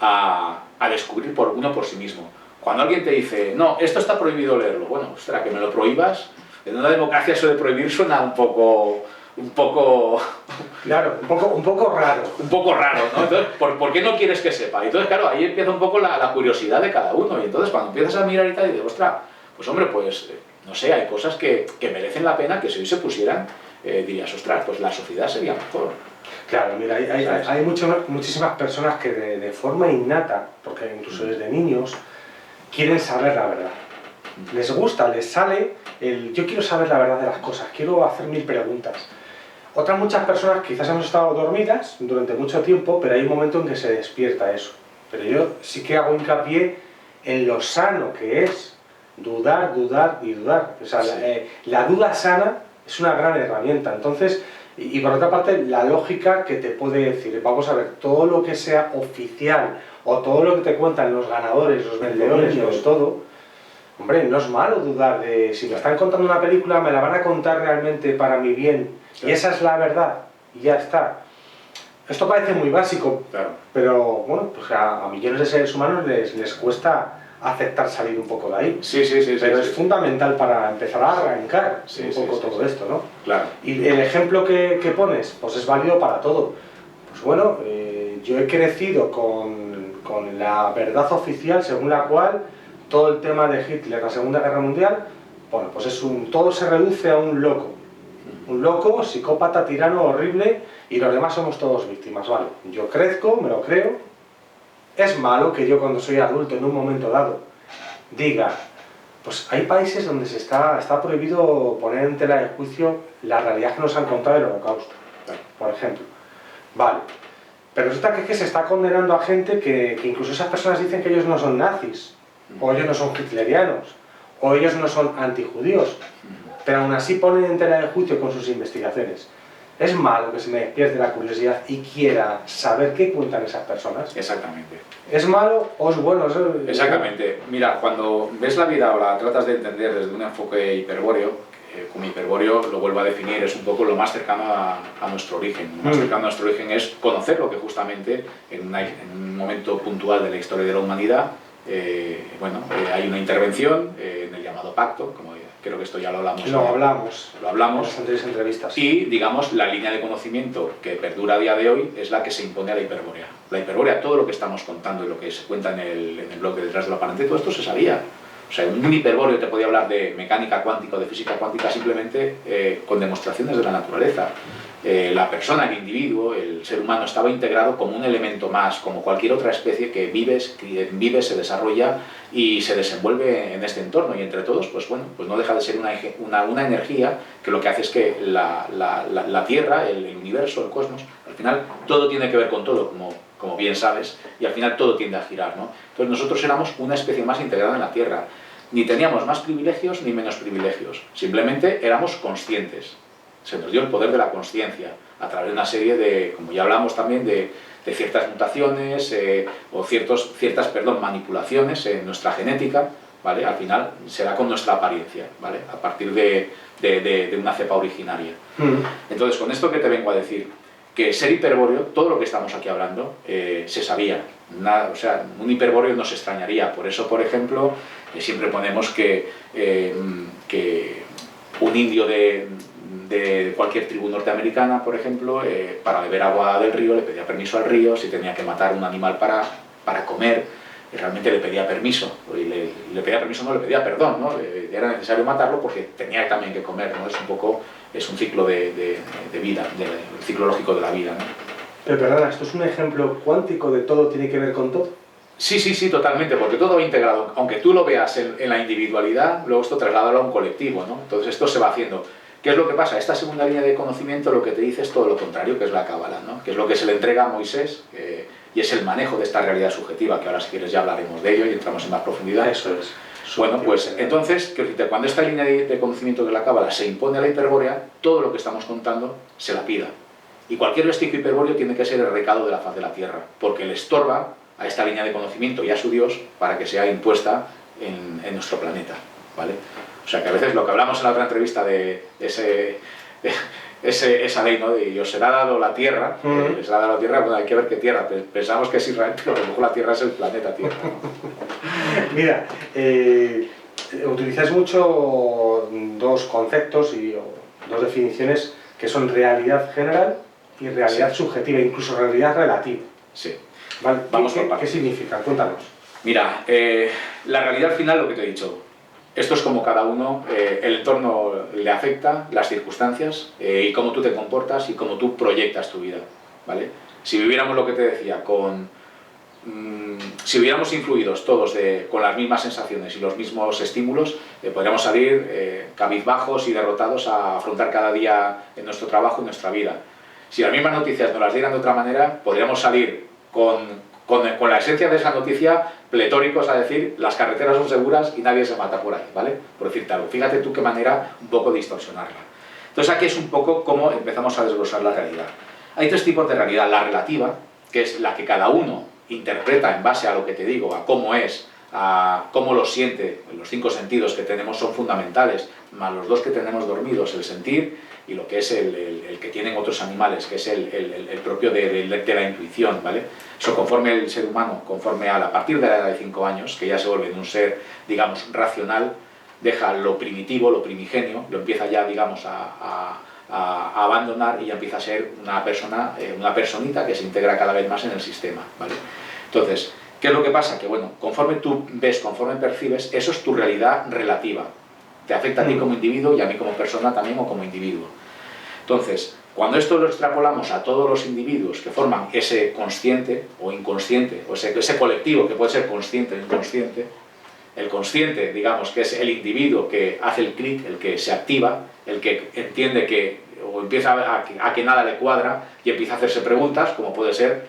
a descubrir uno por sí mismo. Cuando alguien te dice, no, esto está prohibido leerlo, bueno, ostras, que me lo prohíbas, en una democracia eso de prohibir suena un poco... Claro, un poco raro. Un poco raro, ¿no? Entonces, ¿por qué no quieres que sepa? Y entonces, claro, ahí empieza un poco la curiosidad de cada uno. Y entonces, cuando empiezas a mirar y tal, y dices, ostras, pues hombre, pues, no sé, hay cosas que merecen la pena que si hoy se pusieran, dirías, ostras, pues la sociedad sería mejor. Claro, mira, hay muchísimas personas que de forma innata, porque incluso desde niños, quieren saber la verdad. Les gusta, les sale el yo quiero saber la verdad de las cosas, quiero hacer 1000 preguntas. Otras muchas personas quizás hemos estado dormidas durante mucho tiempo, pero hay un momento en que se despierta eso. Pero yo sí que hago hincapié en lo sano que es dudar, dudar y dudar. O sea, sí. La duda sana es una gran herramienta. Entonces, y por otra parte, la lógica que te puede decir, vamos a ver, todo lo que sea oficial o todo lo que te cuentan los ganadores, los vendedores, los todo, hombre, no es malo dudar de si me están contando una película, me la van a contar realmente para mi bien. Claro. Y esa es la verdad, y ya está. Esto parece muy básico, claro. Pero bueno, pues a millones de seres humanos les cuesta aceptar salir un poco de ahí. Sí, pero es fundamental para empezar a arrancar un poco todo esto, ¿no? Claro. Y el ejemplo que pones, pues es válido para todo. Pues bueno, yo he crecido con la verdad oficial según la cual todo el tema de Hitler, la Segunda Guerra Mundial, bueno, pues todo se reduce a un loco. Un loco, psicópata, tirano, horrible, y los demás somos todos víctimas, ¿vale? Yo crezco, me lo creo. Es malo que yo cuando soy adulto, en un momento dado, diga, pues hay países donde está prohibido poner en tela de juicio la realidad que nos han contado del Holocausto, por ejemplo. Vale. Pero resulta que se está condenando a gente que incluso esas personas dicen que ellos no son nazis, o ellos no son hitlerianos, o ellos no son antijudíos, pero aún así ponen en tela de juicio con sus investigaciones. Es malo que se me despierte la curiosidad y quiera saber qué cuentan esas personas. Exactamente. ¿Es malo o es bueno? Exactamente. Mira, cuando ves la vida o la tratas de entender desde un enfoque hiperbóreo, como hiperbóreo lo vuelvo a definir, es un poco lo más cercano a nuestro origen. Lo más cercano a nuestro origen es conocer lo que justamente en un momento puntual de la historia de la humanidad, hay una intervención en el llamado pacto, como creo que esto ya lo hablamos. Lo hablamos en las anteriores entrevistas. Y, digamos, la línea de conocimiento que perdura a día de hoy es la que se impone a la hiperbórea. La hiperbórea, todo lo que estamos contando y lo que se cuenta en el blog de Detrás de lo Aparente, todo esto se sabía. O sea, un hiperbóreo te podía hablar de mecánica cuántica o de física cuántica simplemente con demostraciones de la naturaleza. La persona, el individuo, el ser humano estaba integrado como un elemento más, como cualquier otra especie que vive, se desarrolla y se desenvuelve en este entorno, y entre todos, pues bueno, pues no deja de ser una energía que lo que hace es que la Tierra, el universo, el cosmos, al final todo tiene que ver con todo, como bien sabes, y al final todo tiende a girar, ¿no? Entonces nosotros éramos una especie más integrada en la Tierra, ni teníamos más privilegios ni menos privilegios, simplemente éramos conscientes. Se nos dio el poder de la consciencia a través de una serie de, como ya hablamos también, de ciertas mutaciones o ciertas manipulaciones en nuestra genética, ¿vale? Al final será con nuestra apariencia, ¿vale? A partir de una cepa originaria. Entonces, con esto que te vengo a decir, que ser hiperbóreo, todo lo que estamos aquí hablando, se sabía. Nada, o sea, un hiperbóreo nos extrañaría. Por eso, por ejemplo, siempre ponemos que un indio de cualquier tribu norteamericana, por ejemplo, para beber agua del río le pedía permiso al río, si tenía que matar un animal para comer, realmente le pedía permiso, y le pedía permiso, no le pedía perdón, ¿no? Era necesario matarlo porque tenía también que comer, ¿no? Es un ciclo de vida, el ciclo lógico de la vida, ¿no? Pero perdona, ¿esto es un ejemplo cuántico de todo tiene que ver con todo? Sí, totalmente, porque todo va integrado. Aunque tú lo veas en la individualidad, luego esto trasládalo a un colectivo, ¿no? Entonces esto se va haciendo. ¿Qué es lo que pasa? Esta segunda línea de conocimiento lo que te dice es todo lo contrario, que es la cábala, ¿no? Que es lo que se le entrega a Moisés, y es el manejo de esta realidad subjetiva, que ahora si quieres ya hablaremos de ello y entramos en más profundidad. Eso es. Bueno, pues entonces, cuando esta línea de conocimiento de la cábala se impone a la hiperbórea, todo lo que estamos contando se la pida. Y cualquier vestigio hiperbóreo tiene que ser el recado de la faz de la Tierra, porque le estorba a esta línea de conocimiento y a su Dios para que sea impuesta en nuestro planeta, ¿vale? O sea que a veces lo que hablamos en la otra entrevista de esa ley, ¿no? De os será dado la Tierra, les será dado la Tierra, bueno, hay que ver qué Tierra, pensamos que es Israel, pero a lo mejor la Tierra es el planeta Tierra, ¿no? Mira, utilizáis mucho dos conceptos y dos definiciones que son realidad general y realidad subjetiva, incluso realidad relativa. Sí. ¿Vale? Vamos por partes. ¿Qué significa? Cuéntanos. Mira, la realidad final, lo que te he dicho, esto es como cada uno, el entorno le afecta, las circunstancias, y cómo tú te comportas y cómo tú proyectas tu vida, ¿vale? Si viviéramos lo que te decía, si hubiéramos influidos todos con las mismas sensaciones y los mismos estímulos, podríamos salir cabizbajos y derrotados a afrontar cada día en nuestro trabajo y nuestra vida. Si las mismas noticias nos las dieran de otra manera, podríamos salir con la esencia de esa noticia, pletóricos a decir, las carreteras son seguras y nadie se mata por ahí, ¿vale? Por decirte algo. Fíjate tú qué manera un poco de distorsionarla. Entonces aquí es un poco cómo empezamos a desglosar la realidad. Hay tres tipos de realidad. La relativa, que es la que cada uno interpreta en base a lo que te digo, a cómo es, a cómo lo siente. Los 5 sentidos que tenemos son fundamentales, más los 2 que tenemos dormidos, el sentir y lo que es el que tienen otros animales, que es el propio de la intuición, ¿vale? Eso conforme el ser humano, conforme a partir de la edad de 5 años, que ya se vuelve un ser, digamos, racional, deja lo primitivo, lo primigenio, lo empieza ya, digamos, a abandonar y ya empieza a ser una personita que se integra cada vez más en el sistema, ¿vale? Entonces, ¿qué es lo que pasa? Que bueno, conforme tú ves, conforme percibes, eso es tu realidad relativa. Te afecta a ti como individuo y a mí como persona también o como individuo. Entonces, cuando esto lo extrapolamos a todos los individuos que forman ese consciente o inconsciente, o ese colectivo que puede ser consciente o inconsciente, el consciente, digamos, que es el individuo que hace el clic, el que se activa, el que entiende que, o empieza a que nada le cuadra y empieza a hacerse preguntas, como puede ser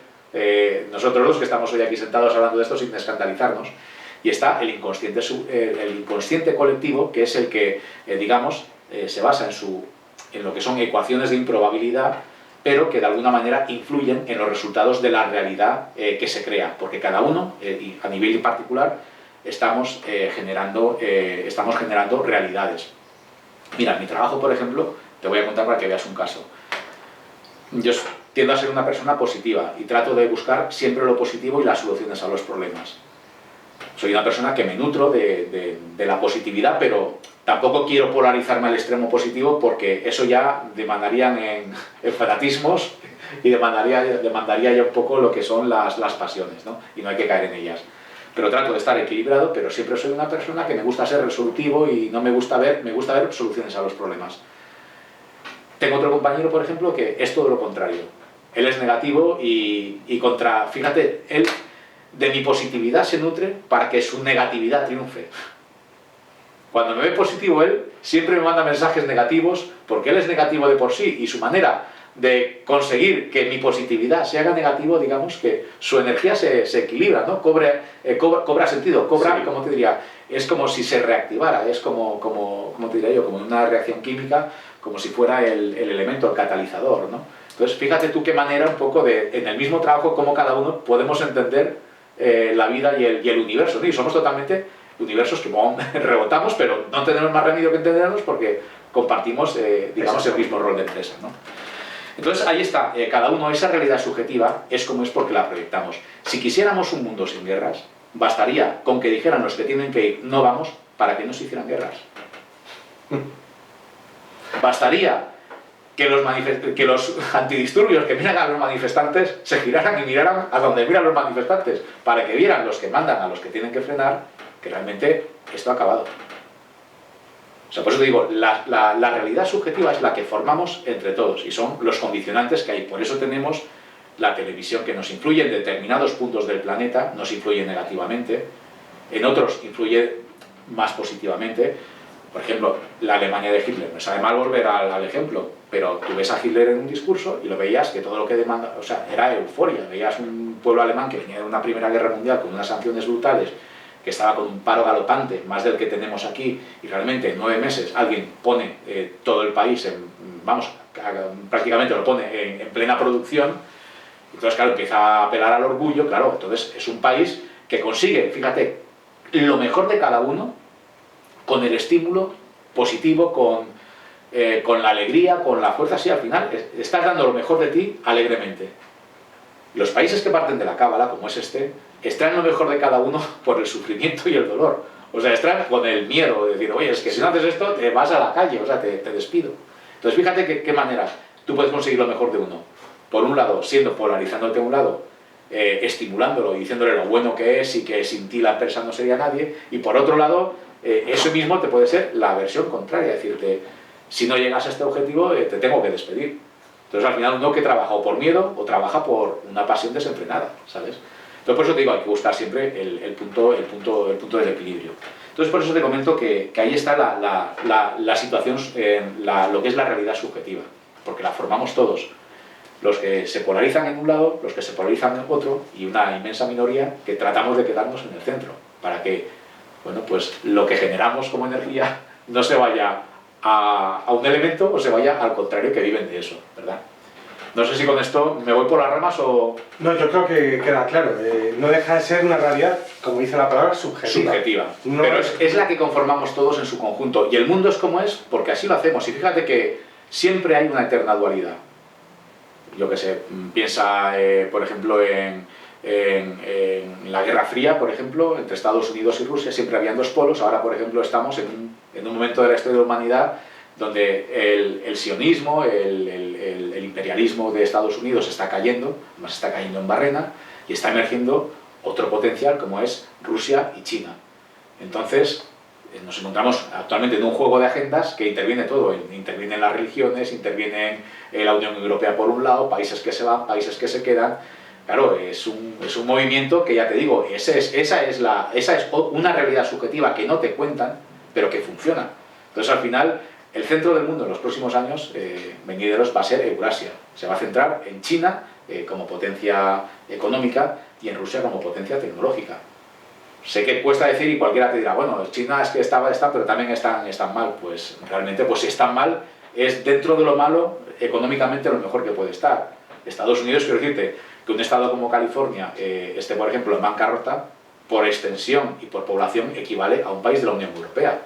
nosotros los que estamos hoy aquí sentados hablando de esto sin escandalizarnos. Y está el inconsciente colectivo, que es el que, digamos, se basa en lo que son ecuaciones de improbabilidad, pero que de alguna manera influyen en los resultados de la realidad que se crea, porque cada uno, y a nivel particular, estamos generando realidades. Mira, en mi trabajo, por ejemplo, te voy a contar para que veas un caso. Yo tiendo a ser una persona positiva y trato de buscar siempre lo positivo y las soluciones a los problemas. Soy una persona que me nutro de la positividad, pero tampoco quiero polarizarme al extremo positivo porque eso ya demandarían en fanatismos y demandaría ya un poco lo que son las pasiones, ¿no? Y no hay que caer en ellas. Pero trato de estar equilibrado, pero siempre soy una persona que me gusta ser resolutivo y me gusta ver soluciones a los problemas. Tengo otro compañero, por ejemplo, que es todo lo contrario. Él es negativo fíjate, él de mi positividad se nutre para que su negatividad triunfe. Cuando me ve positivo él, siempre me manda mensajes negativos, porque él es negativo de por sí, y su manera de conseguir que mi positividad se haga negativo, digamos que su energía se equilibra, ¿no? Cobra sentido, sí. Como te diría, es como si se reactivara, es como te diría yo, como una reacción química, como si fuera el elemento, el catalizador, ¿no? Entonces, fíjate tú qué manera un poco en el mismo trabajo, cómo cada uno podemos entender la vida y el universo, ¿no? Y somos totalmente universos que rebotamos, pero no tenemos más remedio que entendernos porque compartimos, digamos, el mismo rol de empresa, ¿no? Entonces ahí está, cada uno, esa realidad subjetiva es como es porque la proyectamos. Si quisiéramos un mundo sin guerras, bastaría con que dijeran los que tienen que ir, no vamos, para que no se hicieran guerras. Bastaría que los antidisturbios que miran a los manifestantes se giraran y miraran a donde miran los manifestantes, para que vieran los que mandan a los que tienen que frenar, que realmente esto ha acabado. O sea, por eso te digo, la realidad subjetiva es la que formamos entre todos y son los condicionantes que hay. Por eso tenemos la televisión que nos influye en determinados puntos del planeta, nos influye negativamente, en otros influye más positivamente. Por ejemplo, la Alemania de Hitler, me sabe mal volver al ejemplo, pero tú ves a Hitler en un discurso y lo veías que todo lo que demanda, o sea, era euforia. Veías un pueblo alemán que venía de una Primera Guerra Mundial con unas sanciones brutales, que estaba con un paro galopante, más del que tenemos aquí, y realmente en 9 meses alguien pone todo el país, prácticamente lo pone en plena producción. Entonces, claro, empieza a apelar al orgullo, claro, entonces es un país que consigue, fíjate, lo mejor de cada uno, con el estímulo positivo, con la alegría, con la fuerza, sí, al final estás dando lo mejor de ti alegremente. Los países que parten de la cábala, como es este, extraen lo mejor de cada uno por el sufrimiento y el dolor. O sea, extraen con el miedo de decir, oye, es que si no haces esto, te vas a la calle, o sea, te despido. Entonces, fíjate qué maneras tú puedes conseguir lo mejor de uno. Por un lado, polarizándote a un lado, estimulándolo y diciéndole lo bueno que es y que sin ti la empresa no sería nadie, y por otro lado, eso mismo te puede ser la versión contraria, decirte, si no llegas a este objetivo, te tengo que despedir. Entonces, al final, uno que trabaja o por miedo o trabaja por una pasión desenfrenada, ¿sabes? Entonces, por eso te digo, hay que buscar siempre el punto del equilibrio. Entonces, por eso te comento que ahí está la situación, lo que es la realidad subjetiva, porque la formamos todos. Los que se polarizan en un lado, los que se polarizan en otro, y una inmensa minoría que tratamos de quedarnos en el centro, para que, bueno, pues lo que generamos como energía no se vaya a un elemento o se vaya al contrario, que viven de eso, ¿verdad? No sé si con esto me voy por las ramas o... No, yo creo que queda claro. No deja de ser una realidad, como dice la palabra, subjetiva. Subjetiva. No pero es la que conformamos todos en su conjunto. Y el mundo es como es porque así lo hacemos. Y fíjate que siempre hay una eterna dualidad. Yo qué sé, piensa, por ejemplo, en la Guerra Fría, por ejemplo, entre Estados Unidos y Rusia, siempre habían dos polos. Ahora, por ejemplo, estamos en un momento de la historia de la humanidad donde el sionismo, el imperialismo de Estados Unidos está cayendo, además está cayendo en barrena, y está emergiendo otro potencial como es Rusia y China. Entonces, nos encontramos actualmente en un juego de agendas que interviene todo, intervienen las religiones, interviene la Unión Europea por un lado, países que se van, países que se quedan. Claro, es un movimiento que, ya te digo, esa es una realidad subjetiva que no te cuentan, pero que funciona. Entonces, al final, el centro del mundo en los próximos años venideros va a ser Eurasia. Se va a centrar en China como potencia económica y en Rusia como potencia tecnológica. Sé que cuesta decir y cualquiera te dirá, bueno, China es que está, pero también están mal. Pues realmente, pues si están mal, es dentro de lo malo, económicamente lo mejor que puede estar. Estados Unidos, quiero decirte, que un estado como California esté, por ejemplo, en bancarrota, por extensión y por población equivale a un país de la Unión Europea.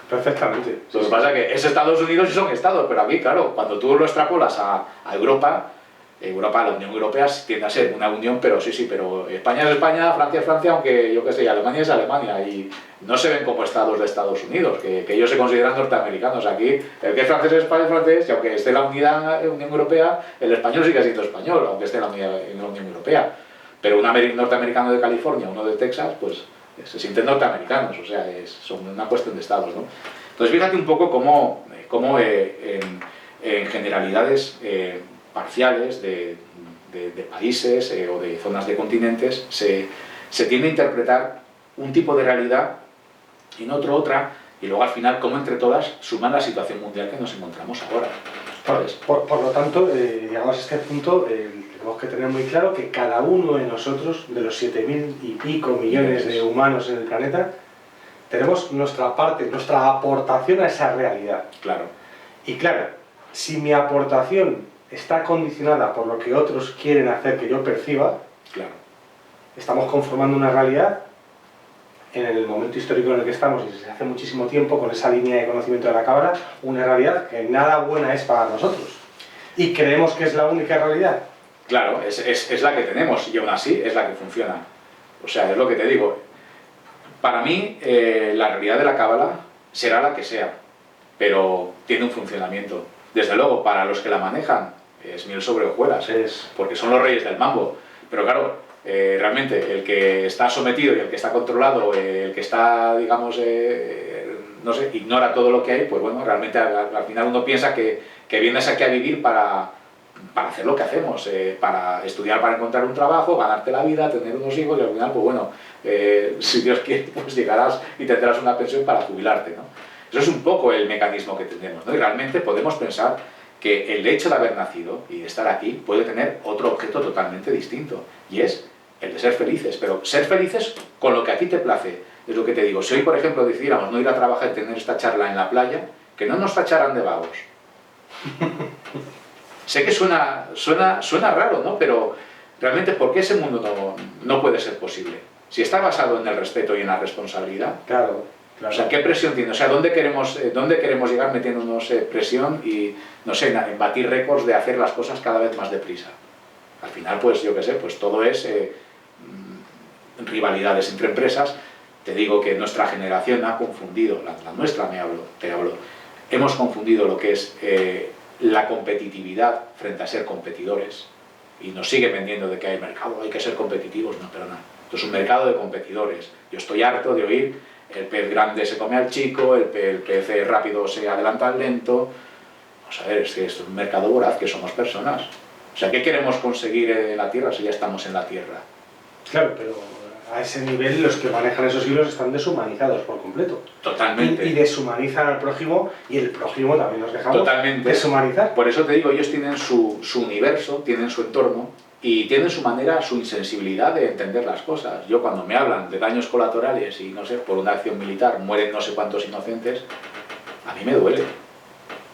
Perfectamente. Lo que pasa es que es Estados Unidos y son estados, pero aquí, claro, cuando tú lo extrapolas a Europa, la Unión Europea tiende a ser una unión, pero sí, pero España es España, Francia es Francia, aunque yo qué sé, Alemania es Alemania, y no se ven como estados de Estados Unidos, que ellos se consideran norteamericanos. Aquí, el que es francés es francés, y aunque esté en la Unión Europea, el español sigue siendo español, aunque esté en la Unión Europea. Pero un norteamericano de California, uno de Texas, pues se sienten norteamericanos, o sea, son una cuestión de estados, ¿no? Entonces, fíjate un poco cómo en generalidades parciales de países o de zonas de continentes se tiende a interpretar un tipo de realidad y en otro otra, y luego al final cómo entre todas suman la situación mundial que nos encontramos ahora, ¿sabes? Por lo tanto, llegamos a este punto, tenemos que tener muy claro que cada uno de nosotros, de los 7.000 y pico millones de humanos en el planeta, tenemos nuestra parte, nuestra aportación a esa realidad. Claro. Y claro, si mi aportación está condicionada por lo que otros quieren hacer que yo perciba, claro, estamos conformando una realidad en el momento histórico en el que estamos y desde hace muchísimo tiempo con esa línea de conocimiento de la cábala, una realidad que nada buena es para nosotros. Y creemos que es la única realidad. Claro, es la que tenemos y aún así es la que funciona. O sea, es lo que te digo. Para mí, la realidad de la cábala será la que sea, pero tiene un funcionamiento. Desde luego, para los que la manejan, es miel sobre hojuelas, porque son los reyes del mambo. Pero claro, realmente el que está sometido y el que está controlado, el que está, digamos, no sé, ignora todo lo que hay, pues bueno, realmente al final uno piensa que vienes aquí a vivir para hacer lo que hacemos, para estudiar, para encontrar un trabajo, ganarte la vida, tener unos hijos y al final, pues bueno, si Dios quiere, pues llegarás y tendrás una pensión para jubilarte, ¿no? Eso es un poco el mecanismo que tenemos, ¿no? Y realmente podemos pensar que el hecho de haber nacido y de estar aquí puede tener otro objeto totalmente distinto, y es el de ser felices, pero ser felices con lo que a ti te place. Es lo que te digo, si hoy, por ejemplo, decidiéramos no ir a trabajar y tener esta charla en la playa, que no nos tacharan de vagos. Sé que suena raro, ¿no? Pero realmente, ¿por qué ese mundo no puede ser posible? Si está basado en el respeto y en la responsabilidad. Claro. O sea, ¿qué presión tiene? O sea, ¿dónde queremos llegar metiéndonos presión y, no sé, en batir récords de hacer las cosas cada vez más deprisa? Al final, pues, yo qué sé, pues todo es rivalidades entre empresas. Te digo que nuestra generación ha confundido, la nuestra te hablo, hemos confundido lo que es la competitividad frente a ser competidores, y nos sigue vendiendo de que hay mercado, hay que ser competitivos. No, perdona, esto es un mercado de competidores. Yo estoy harto de oír el pez grande se come al chico, el pez rápido se adelanta al lento. Vamos a ver, es que esto es un mercado voraz, que somos personas. O sea, ¿qué queremos conseguir en la Tierra si ya estamos en la Tierra? Claro, pero a ese nivel los que manejan esos hilos están deshumanizados por completo. Totalmente. Y deshumanizan al prójimo, y el prójimo también nos dejamos totalmente deshumanizar. Por eso te digo, ellos tienen su universo, tienen su entorno, y tienen su manera, su insensibilidad de entender las cosas. Yo, cuando me hablan de daños colaterales y, no sé, por una acción militar mueren no sé cuántos inocentes, a mí me duele.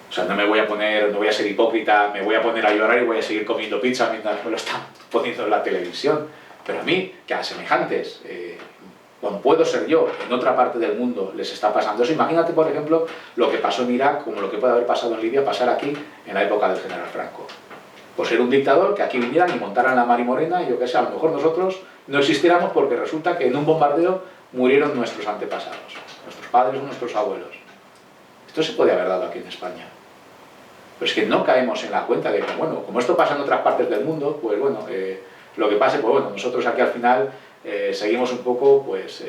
O sea, no me voy a poner, no voy a ser hipócrita, me voy a poner a llorar y voy a seguir comiendo pizza mientras me lo están poniendo en la televisión. Pero a mí, que a semejantes, cuando puedo ser yo, en otra parte del mundo les está pasando eso. Imagínate, por ejemplo, lo que pasó en Irak, como lo que puede haber pasado en Libia, pasar aquí en la época del general Franco. Pues era un dictador que aquí vinieran y montaran la mar y morena, y yo qué sé, a lo mejor nosotros no existiéramos porque resulta que en un bombardeo murieron nuestros antepasados, nuestros padres o nuestros abuelos. Esto se puede haber dado aquí en España. Pero es que no caemos en la cuenta de que, bueno, como esto pasa en otras partes del mundo, pues bueno, lo que pase, pues bueno, nosotros aquí al final seguimos un poco, pues,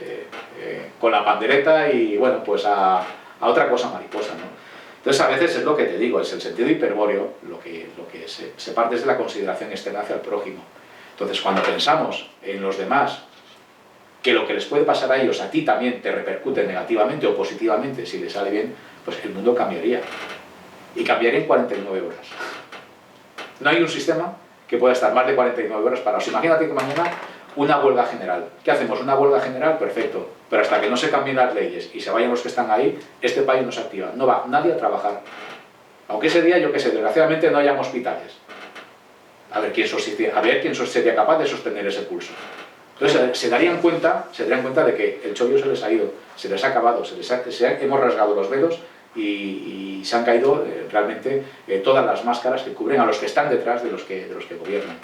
con la pandereta y, bueno, pues a otra cosa mariposa, ¿no? Entonces, a veces es lo que te digo, es el sentido hiperbóreo, lo que se parte de la consideración externa hacia el prójimo. Entonces, cuando pensamos en los demás, que lo que les puede pasar a ellos, a ti también te repercute negativamente o positivamente, si les sale bien, pues el mundo cambiaría. Y cambiaría en 49 horas. No hay un sistema que pueda estar más de 49 horas parados. Imagínate que mañana una huelga general. ¿Qué hacemos? Una huelga general, perfecto. Pero hasta que no se cambien las leyes y se vayan los que están ahí, este país no se activa. No va nadie a trabajar. Aunque ese día, yo qué sé, desgraciadamente no hayan hospitales. A ver quién sería capaz de sostener ese pulso. Entonces se darían cuenta de que el chollo se les ha ido, se les ha acabado, hemos rasgado los velos y se han caído realmente todas las máscaras que cubren a los que están detrás de los que gobiernan.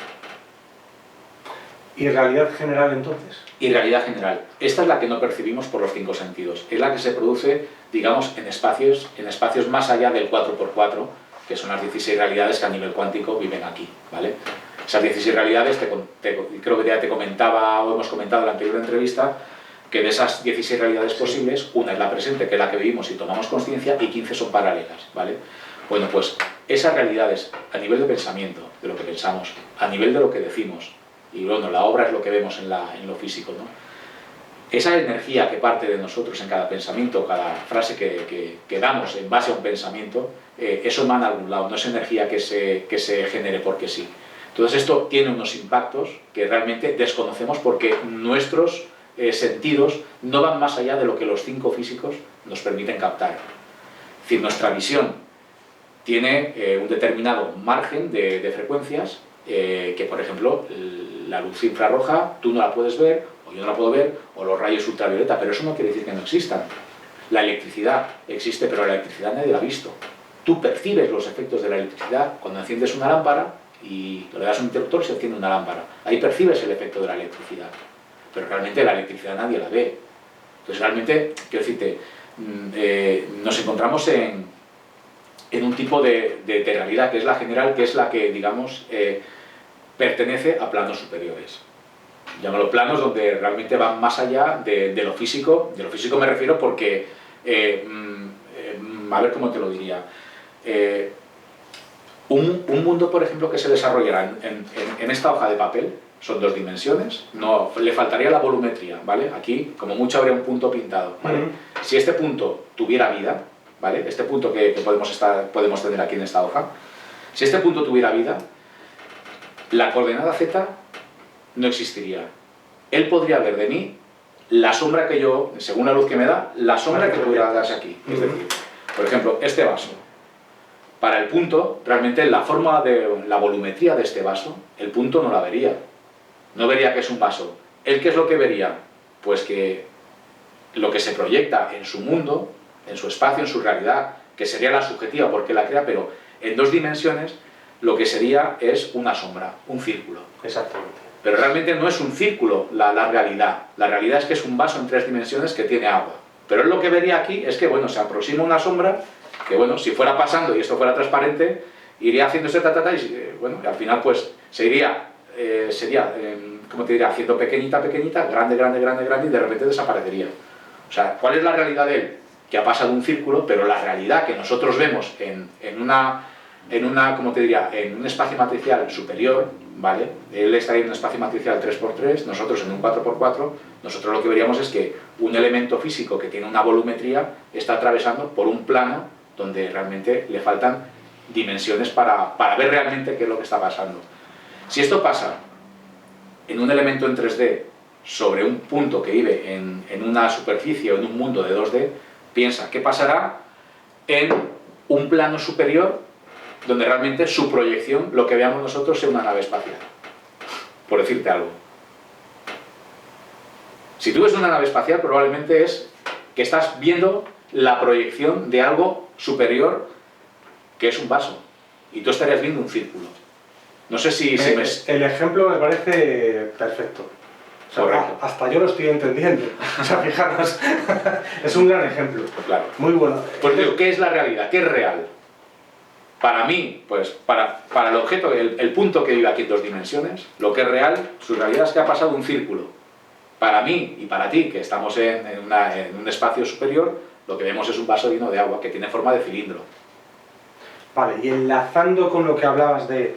¿Y realidad general entonces? Y realidad general. Esta es la que no percibimos por los 5 sentidos. Es la que se produce, digamos, en espacios más allá del 4x4, que son las 16 realidades que a nivel cuántico viven aquí, ¿vale? Esas 16 realidades, creo que ya te comentaba o hemos comentado en la anterior entrevista, que de esas 16 realidades posibles, una es la presente, que es la que vivimos y tomamos conciencia, y 15 son paralelas, ¿vale? Bueno, pues esas realidades, a nivel de pensamiento, de lo que pensamos, a nivel de lo que decimos, y bueno, la obra es lo que vemos en lo físico, ¿no? Esa energía que parte de nosotros en cada pensamiento, cada frase que damos en base a un pensamiento, eso emana a algún lado, no es energía que se genere porque sí. Entonces esto tiene unos impactos que realmente desconocemos porque nuestros sentidos no van más allá de lo que los 5 físicos nos permiten captar. Es decir, nuestra visión tiene un determinado margen de frecuencias que por ejemplo la luz infrarroja tú no la puedes ver, o yo no la puedo ver, o los rayos ultravioleta, pero eso no quiere decir que no existan. La electricidad existe, pero la electricidad nadie la ha visto. Tú percibes los efectos de la electricidad cuando enciendes una lámpara y le das un interruptor y se enciende una lámpara. Ahí percibes el efecto de la electricidad, pero realmente la electricidad nadie la ve. Entonces realmente, quiero decirte, nos encontramos en un tipo de realidad que es la general, que es la que, digamos, pertenece a planos superiores. Llámalo planos donde realmente van más allá de lo físico. De lo físico me refiero porque, a ver cómo te lo diría, un mundo, por ejemplo, que se desarrollará en esta hoja de papel, son 2 dimensiones, no, le faltaría la volumetría, ¿vale? Aquí, como mucho, habría un punto pintado, ¿vale? Si este punto tuviera vida, ¿vale? Este punto que podemos tener aquí en esta hoja, si este punto tuviera vida, la coordenada Z no existiría. Él podría ver de mí la sombra que yo, según la luz que me da, la sombra que pudiera darse aquí. Es decir, por ejemplo, este vaso. Para el punto, realmente la forma de la volumetría de este vaso, el punto no la vería. No vería que es un vaso. ¿Él qué es lo que vería? Pues que lo que se proyecta en su mundo, en su espacio, en su realidad, que sería la subjetiva porque la crea, pero en 2 dimensiones, lo que sería es una sombra, un círculo. Exactamente. Pero realmente no es un círculo la realidad. La realidad es que es un vaso en 3 dimensiones que tiene agua. Pero él lo que vería aquí es que, bueno, se aproxima una sombra que, bueno, si fuera pasando y esto fuera transparente, iría haciéndose y, bueno, al final pues sería, ¿cómo te diría? Haciendo pequeñita, pequeñita, grande, grande, grande, grande, y de repente desaparecería. O sea, ¿cuál es la realidad de él? Que ha pasado un círculo, pero la realidad que nosotros vemos en ¿cómo te diría? En un espacio matricial superior, ¿vale? Él estaría en un espacio matricial 3×3, nosotros en un 4×4, nosotros lo que veríamos es que un elemento físico que tiene una volumetría está atravesando por un plano donde realmente le faltan dimensiones para ver realmente qué es lo que está pasando. Si esto pasa en un elemento en 3D sobre un punto que vive en una superficie o en un mundo de 2D, piensa qué pasará en un plano superior donde realmente su proyección, lo que veamos nosotros, sea una nave espacial. Por decirte algo. Si tú ves una nave espacial, probablemente es que estás viendo la proyección de algo superior que es un vaso. Y tú estarías viendo un círculo. No sé si me... El ejemplo me parece perfecto. O sea, correcto. Hasta yo lo estoy entendiendo. O sea, fijaros, es un gran ejemplo. Claro. Muy bueno. Pues digo, ¿qué es la realidad? ¿Qué es real? Para mí, pues para el objeto, el punto que vive aquí en 2 dimensiones, lo que es real, su realidad es que ha pasado un círculo. Para mí y para ti, que estamos en un espacio superior, lo que vemos es un vaso lleno de agua, que tiene forma de cilindro. Vale, y enlazando con lo que hablabas de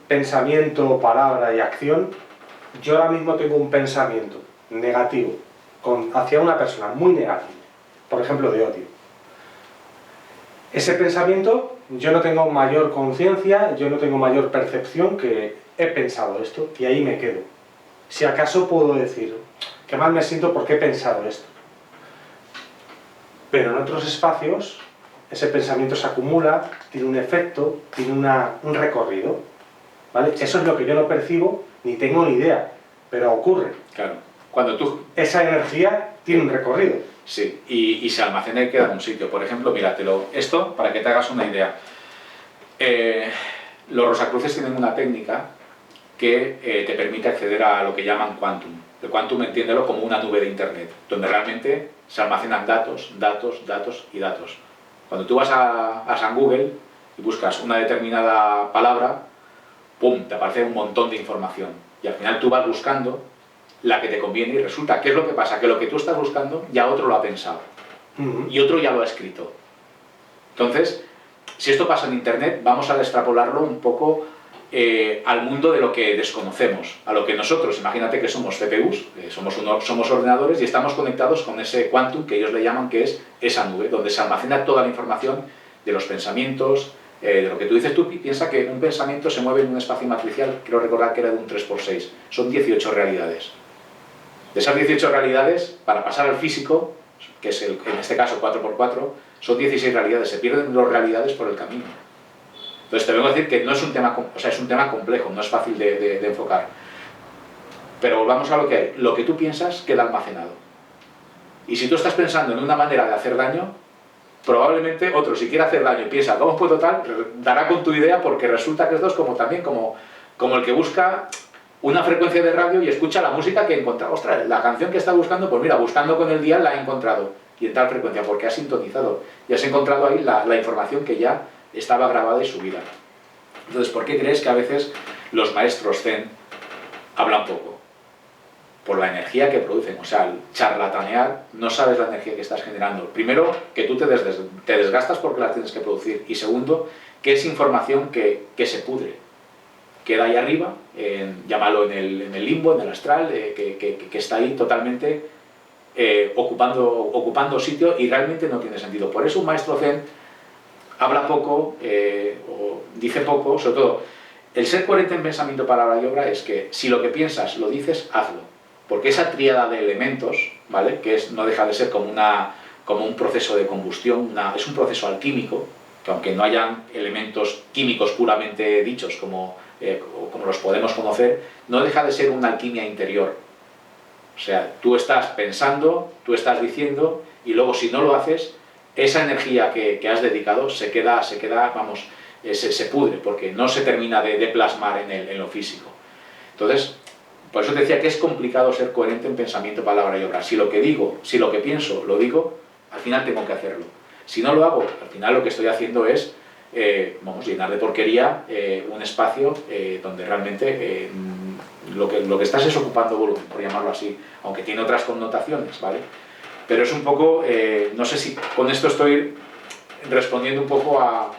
pensamiento, palabra y acción, yo ahora mismo tengo un pensamiento negativo hacia una persona, muy negativo, por ejemplo de odio. Ese pensamiento, yo no tengo mayor conciencia, yo no tengo mayor percepción que he pensado esto y ahí me quedo. Si acaso puedo decir, qué mal me siento porque he pensado esto. Pero en otros espacios, ese pensamiento se acumula, tiene un efecto, tiene un recorrido. ¿Vale? Eso es lo que yo no percibo, ni tengo ni idea, pero ocurre. Claro. Cuando tú... Esa energía tiene un recorrido. Sí, y se almacena y queda en un sitio. Por ejemplo, míratelo, esto para que te hagas una idea. Los Rosacruces tienen una técnica que te permite acceder a lo que llaman quantum. El quantum, entiéndelo como una nube de internet, donde realmente se almacenan datos, datos, datos y datos. Cuando tú vas a San Google y buscas una determinada palabra, ¡pum!, te aparece un montón de información. Y al final tú vas buscando la que te conviene y resulta, ¿qué es lo que pasa? Que lo que tú estás buscando ya otro lo ha pensado. Y otro ya lo ha escrito. Entonces, si esto pasa en Internet, vamos a extrapolarlo un poco al mundo de lo que desconocemos, a lo que nosotros, imagínate que somos CPUs, somos ordenadores y estamos conectados con ese quantum que ellos le llaman que es esa nube, donde se almacena toda la información de los pensamientos, de lo que tú dices. Tú piensa que un pensamiento se mueve en un espacio matricial, quiero recordar que era de un 3×6, son 18 realidades. De esas 18 realidades, para pasar al físico, que es en este caso 4×4, son 16 realidades, se pierden 2 realidades por el camino. Entonces te vengo a decir que no es un tema, o sea, es un tema complejo, no es fácil de enfocar. Pero volvamos a lo que hay. Lo que tú piensas queda almacenado. Y si tú estás pensando en una manera de hacer daño, probablemente otro, si quiere hacer daño y piensa, ¿cómo puedo tal? Dará con tu idea, porque resulta que esto es como el que busca una frecuencia de radio y escucha la música que ha encontrado. Ostras, la canción que está buscando, pues mira, buscando con el dial la ha encontrado. Y en tal frecuencia, porque ha sintonizado. Y has encontrado ahí la información que ya estaba grabada y subida. Entonces, ¿por qué crees que a veces los maestros Zen hablan poco? Por la energía que producen. O sea, al charlatanear no sabes la energía que estás generando. Primero, que tú te desgastas porque la tienes que producir. Y segundo, que es información que se pudre. Queda ahí arriba, llámalo en el limbo, en el astral, que está ahí totalmente ocupando sitio y realmente no tiene sentido. Por eso un maestro Zen habla poco, o dice poco, sobre todo. El ser coherente en pensamiento, palabra y obra es que si lo que piensas lo dices, hazlo. Porque esa tríada de elementos, ¿vale? Que no deja de ser como un proceso de combustión, es un proceso alquímico, que aunque no hayan elementos químicos puramente dichos como los podemos conocer, no deja de ser una alquimia interior. O sea, tú estás pensando, tú estás diciendo, y luego si no lo haces, esa energía que has dedicado se queda, vamos, se pudre, porque no se termina de plasmar en lo físico. Entonces, por eso te decía que es complicado ser coherente en pensamiento, palabra y obra. Si lo que digo, si lo que pienso, lo digo, al final tengo que hacerlo. Si no lo hago, al final lo que estoy haciendo es llenar de porquería un espacio donde realmente lo que estás es ocupando volumen, por llamarlo así, aunque tiene otras connotaciones, ¿vale? Pero es un poco, no sé si con esto estoy respondiendo un poco a...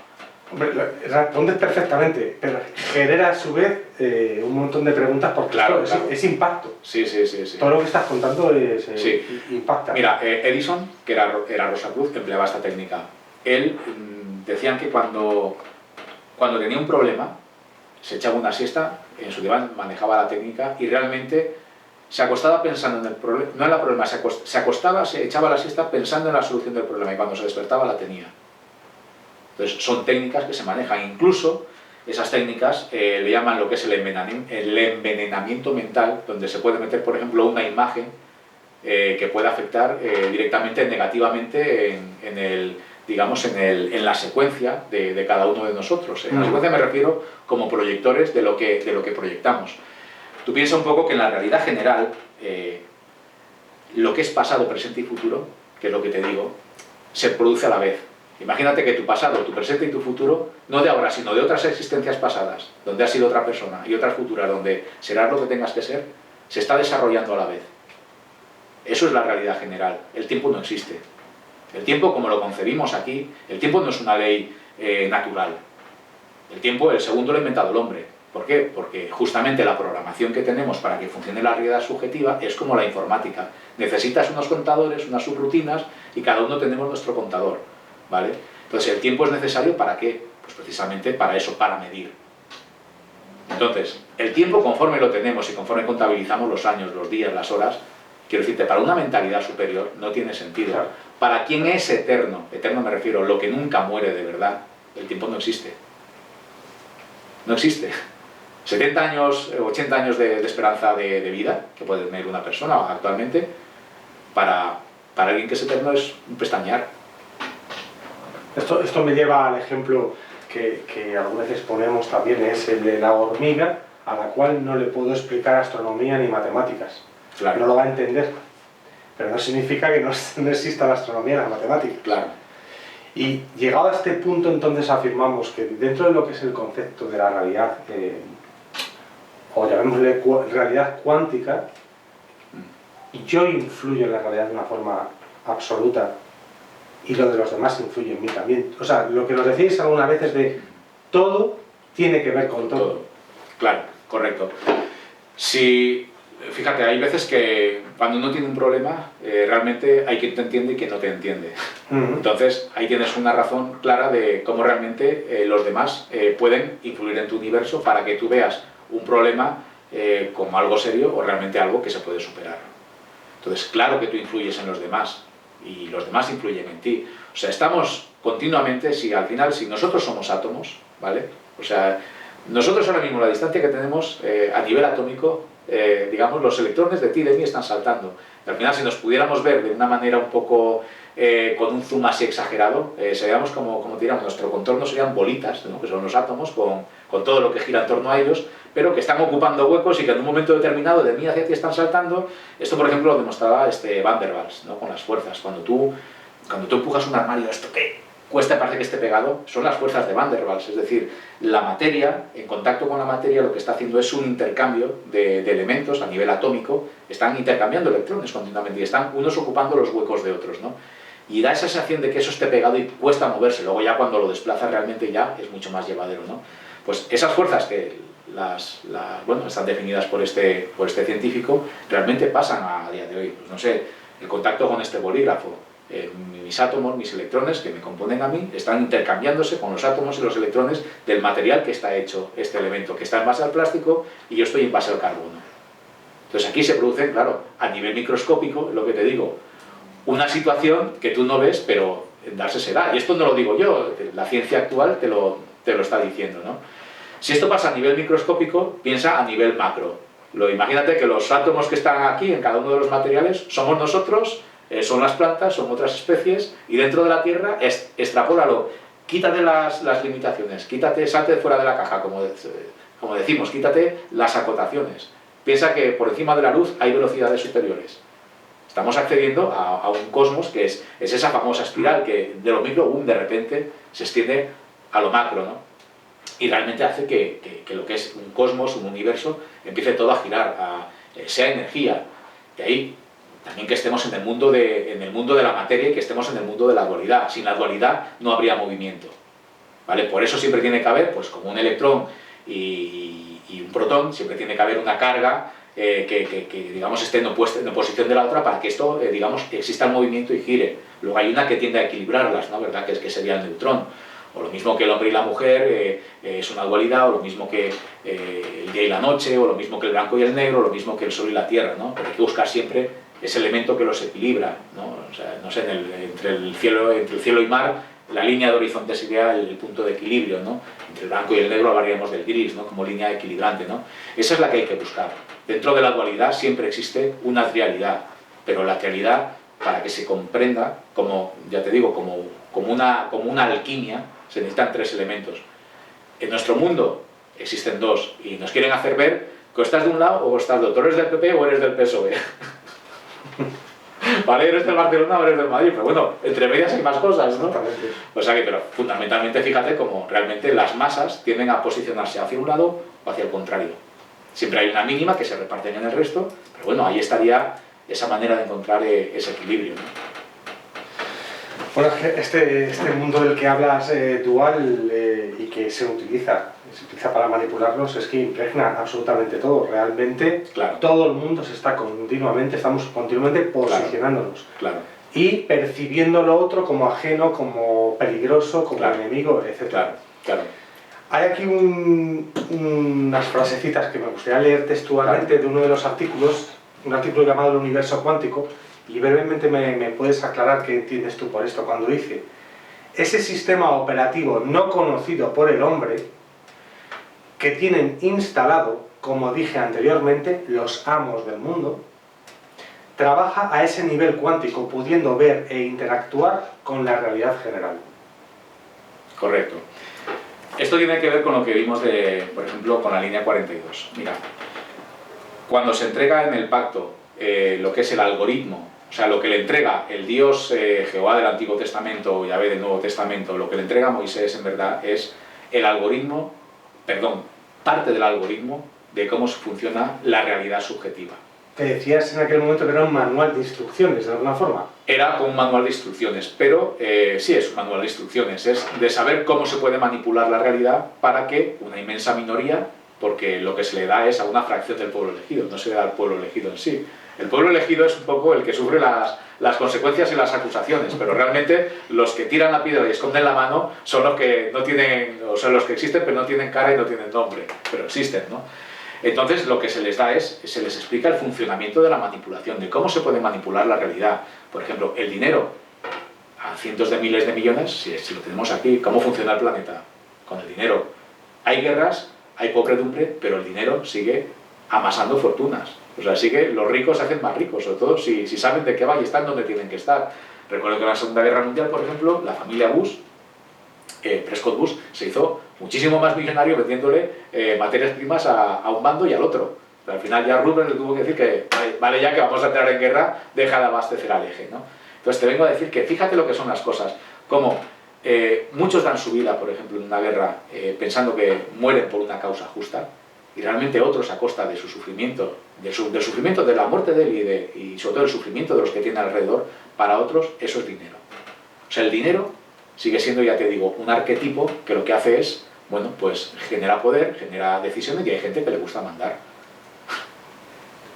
Hombre, respondes perfectamente, pero genera a su vez un montón de preguntas porque claro. Es impacto. Sí. Todo lo que estás contando impacta. Mira, Edison, que era Rosacruz, empleaba esta técnica. Él decían que cuando tenía un problema, se echaba una siesta, en su diván manejaba la técnica y realmente se acostaba pensando en el problema, no en el problema, se acostaba, se echaba la siesta pensando en la solución del problema y cuando se despertaba la tenía. Entonces son técnicas que se manejan, incluso esas técnicas le llaman lo que es el envenenamiento mental, donde se puede meter, por ejemplo, una imagen que puede afectar directamente, negativamente en la secuencia de cada uno de nosotros. En la secuencia me refiero como proyectores de lo que proyectamos. Tú piensas un poco que en la realidad general, lo que es pasado, presente y futuro, que es lo que te digo, se produce a la vez. Imagínate que tu pasado, tu presente y tu futuro, no de ahora, sino de otras existencias pasadas, donde has sido otra persona, y otras futuras, donde serás lo que tengas que ser, se está desarrollando a la vez. Eso es la realidad general. El tiempo no existe. El tiempo, como lo concebimos aquí, el tiempo no es una ley natural. El tiempo, el segundo lo ha inventado el hombre. ¿Por qué? Porque justamente la programación que tenemos para que funcione la realidad subjetiva es como la informática. Necesitas unos contadores, unas subrutinas, y cada uno tenemos nuestro contador, ¿vale? Entonces, ¿el tiempo es necesario para qué? Pues precisamente para eso, para medir. Entonces, el tiempo, conforme lo tenemos y conforme contabilizamos los años, los días, las horas, quiero decirte, para una mentalidad superior no tiene sentido. Claro. Para quien es eterno me refiero, lo que nunca muere de verdad, el tiempo no existe. No existe. 70 años, 80 años de esperanza de vida que puede tener una persona actualmente, para alguien que es eterno es un pestañear. Esto me lleva al ejemplo que algunas veces ponemos también, es el de la hormiga, a la cual no le puedo explicar astronomía ni matemáticas. Claro. No lo va a entender, pero no significa que no exista la astronomía y la matemática. Claro. Y llegado a este punto, entonces afirmamos que dentro de lo que es el concepto de la realidad, o llamémosle realidad cuántica, yo influyo en la realidad de una forma absoluta y lo de los demás influye en mí también. O sea, lo que nos decís algunas veces de todo tiene que ver con todo. Claro, correcto. Si, fíjate, hay veces que cuando uno tiene un problema, realmente hay quien te entiende y quien no te entiende. Entonces, ahí tienes una razón clara de cómo realmente los demás pueden influir en tu universo para que tú veas un problema como algo serio o realmente algo que se puede superar. Entonces, claro que tú influyes en los demás y los demás influyen en ti. O sea, estamos continuamente, si al final, si nosotros somos átomos, ¿vale? O sea, nosotros ahora mismo la distancia que tenemos a nivel atómico, digamos, los electrones de ti y de mí están saltando. Y al final, si nos pudiéramos ver de una manera un poco con un zoom así exagerado, seríamos como diríamos, nuestro contorno serían bolitas, ¿no? Que son los átomos con todo lo que gira en torno a ellos, pero que están ocupando huecos y que en un momento determinado de mí hacia ti están saltando. Esto, por ejemplo, lo demostraba Van der Waals, ¿no? Con las fuerzas. Cuando tú empujas un armario, esto que cuesta, parece que esté pegado, son las fuerzas de Van der Waals. Es decir, la materia, en contacto con la materia, lo que está haciendo es un intercambio de elementos a nivel atómico. Están intercambiando electrones continuamente y están unos ocupando los huecos de otros, ¿no? Y da esa sensación de que eso esté pegado y cuesta moverse. Luego ya cuando lo desplaza realmente ya es mucho más llevadero, ¿no? Pues esas fuerzas que bueno, están definidas por este científico, realmente pasan a día de hoy. Pues no sé, el contacto con este bolígrafo, mis átomos, mis electrones que me componen a mí, están intercambiándose con los átomos y los electrones del material que está hecho este elemento, que está en base al plástico y yo estoy en base al carbono. Entonces aquí se produce, claro, a nivel microscópico, lo que te digo, una situación que tú no ves, pero en darse se da. Y esto no lo digo yo, la ciencia actual te lo está diciendo, ¿no? Si esto pasa a nivel microscópico, piensa a nivel macro. Imagínate que los átomos que están aquí, en cada uno de los materiales, somos nosotros, son las plantas, son otras especies, y dentro de la Tierra, extrapólalo, quítate las limitaciones, salte fuera de la caja, como decimos, quítate las acotaciones. Piensa que por encima de la luz hay velocidades superiores. Estamos accediendo a un cosmos que es esa famosa espiral que de lo micro, de repente, se extiende a lo macro, ¿no? Y realmente hace que lo que es un cosmos, un universo, empiece todo a girar, sea energía. De ahí también que estemos en el mundo de la materia y que estemos en el mundo de la dualidad. Sin la dualidad no habría movimiento, ¿vale? Por eso siempre tiene que haber, pues como un electrón y un protón, siempre tiene que haber una carga que digamos esté en oposición de la otra para que esto, digamos, exista el movimiento y gire. Luego hay una que tiende a equilibrarlas, ¿no? ¿Verdad? Que sería el neutrón. O lo mismo que el hombre y la mujer es una dualidad, o lo mismo que el día y la noche, o lo mismo que el blanco y el negro, o lo mismo que el sol y la tierra, ¿no? Pero hay que buscar siempre ese elemento que los equilibra, ¿no? O sea, no sé, entre el cielo y mar, la línea de horizonte sería el punto de equilibrio, ¿no? Entre el blanco y el negro hablaríamos del gris, ¿no? Como línea equilibrante, ¿no? Esa es la que hay que buscar. Dentro de la dualidad siempre existe una trialidad, pero la trialidad, para que se comprenda, como, ya te digo, como una alquimia, se necesitan tres elementos. En nuestro mundo existen dos, y nos quieren hacer ver que o estás de un lado o estás de otro. ¿Eres del PP o eres del PSOE? ¿Vale? ¿Eres del Barcelona o eres del Madrid? Pero bueno, entre medias hay más cosas, ¿no? O sea que, pero fundamentalmente, fíjate cómo realmente las masas tienden a posicionarse hacia un lado o hacia el contrario. Siempre hay una mínima que se reparten en el resto, pero bueno, ahí estaría esa manera de encontrar ese equilibrio, ¿no? Bueno, este mundo del que hablas dual y que se utiliza para manipularlos, es que impregna absolutamente todo. Realmente, claro, todo el mundo estamos continuamente posicionándonos. Claro. Y percibiendo lo otro como ajeno, como peligroso, como enemigo, etc. Claro. Hay aquí unas frasecitas que me gustaría leer textualmente de uno de los artículos, un artículo llamado El universo cuántico, y brevemente me puedes aclarar qué entiendes tú por esto cuando dice: ese sistema operativo no conocido por el hombre que tienen instalado, como dije anteriormente, los amos del mundo, trabaja a ese nivel cuántico, pudiendo ver e interactuar con la realidad general. Correcto. Esto tiene que ver con lo que vimos, por ejemplo, con la línea 42. Mira, cuando se entrega en el pacto lo que es el algoritmo, o sea, lo que le entrega el Dios Jehová del Antiguo Testamento o Yahvé del Nuevo Testamento, lo que le entrega a Moisés en verdad es parte del algoritmo de cómo funciona la realidad subjetiva. Te decías en aquel momento que era un manual de instrucciones, de alguna forma. Era como un manual de instrucciones, pero sí es un manual de instrucciones, es de saber cómo se puede manipular la realidad para que una inmensa minoría, porque lo que se le da es a una fracción del pueblo elegido, no se le da al pueblo elegido en sí. El pueblo elegido es un poco el que sufre las consecuencias y las acusaciones, pero realmente los que tiran la piedra y esconden la mano son los que no tienen, o sea, los que existen pero no tienen cara y no tienen nombre, pero existen, ¿no? Entonces lo que se les da se les explica el funcionamiento de la manipulación, de cómo se puede manipular la realidad. Por ejemplo, el dinero, a cientos de miles de millones, si lo tenemos aquí, ¿cómo funciona el planeta? Con el dinero. hay guerras, hay podredumbre, pero el dinero sigue amasando fortunas. O sea, sigue, los ricos se hacen más ricos, sobre todo si saben de qué va y están donde tienen que estar. Recuerdo que en la Segunda Guerra Mundial, por ejemplo, la familia Bush, Prescott Bush, se hizo muchísimo más millonario vendiéndole materias primas a un bando y al otro. Pero al final ya Roosevelt le tuvo que decir que vale ya que vamos a entrar en guerra, deja de abastecer al eje, ¿no? Entonces te vengo a decir que fíjate lo que son las cosas, como muchos dan su vida, por ejemplo, en una guerra pensando que mueren por una causa justa, y realmente otros a costa de su sufrimiento, del sufrimiento de la muerte de él y sobre todo el sufrimiento de los que tienen alrededor, para otros eso es dinero. O sea, el dinero sigue siendo, ya te digo, un arquetipo que lo que hace es, bueno, pues genera poder, genera decisiones y hay gente que le gusta mandar.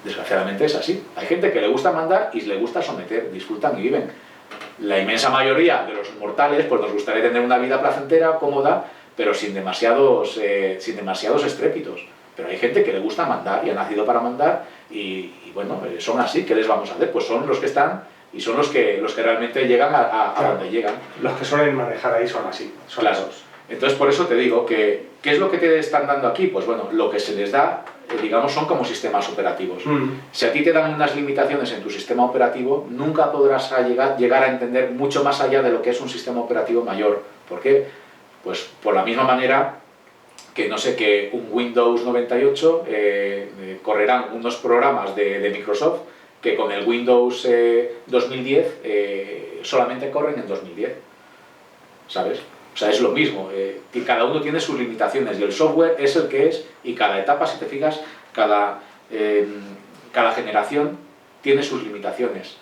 Desgraciadamente es así. Hay gente que le gusta mandar y le gusta someter, disfrutan y viven. La inmensa mayoría de los mortales, pues nos gustaría tener una vida placentera, cómoda, pero sin demasiados estrépitos. Pero hay gente que le gusta mandar y ha nacido para mandar y bueno, son así. ¿Qué les vamos a hacer? Pues son los que están y son los que realmente llegan a donde llegan. Los que suelen manejar ahí son así. Son claro. esos. Entonces por eso te digo que ¿qué es lo que te están dando aquí? Pues bueno, lo que se les da, digamos, son como sistemas operativos. Si a ti te dan unas limitaciones en tu sistema operativo, nunca podrás llegar a entender mucho más allá de lo que es un sistema operativo mayor. ¿Por qué? Pues por la misma manera que no sé, que un Windows 98 correrán unos programas de Microsoft que con el Windows 2010 solamente corren en 2010, ¿sabes? O sea, es lo mismo, que cada uno tiene sus limitaciones y el software es el que es y cada etapa, si te fijas, cada generación tiene sus limitaciones.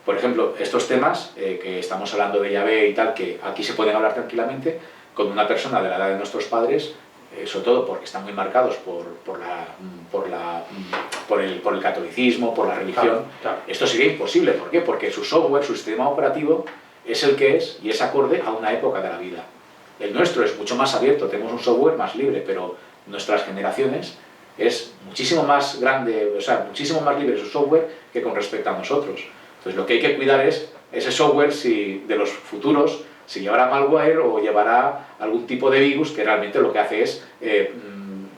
Por ejemplo, estos temas que estamos hablando de llave y tal, que aquí se pueden hablar tranquilamente con una persona de la edad de nuestros padres, sobre todo porque están muy marcados por el catolicismo, por la religión. Claro. Esto sería imposible. ¿Por qué? Porque su software, su sistema operativo es el que es y es acorde a una época de la vida. El nuestro es mucho más abierto, tenemos un software más libre, pero nuestras generaciones es muchísimo más grande, o sea, muchísimo más libre su software que con respecto a nosotros. Entonces lo que hay que cuidar es ese software de los futuros, si llevará malware o llevará algún tipo de virus que realmente lo que hace es,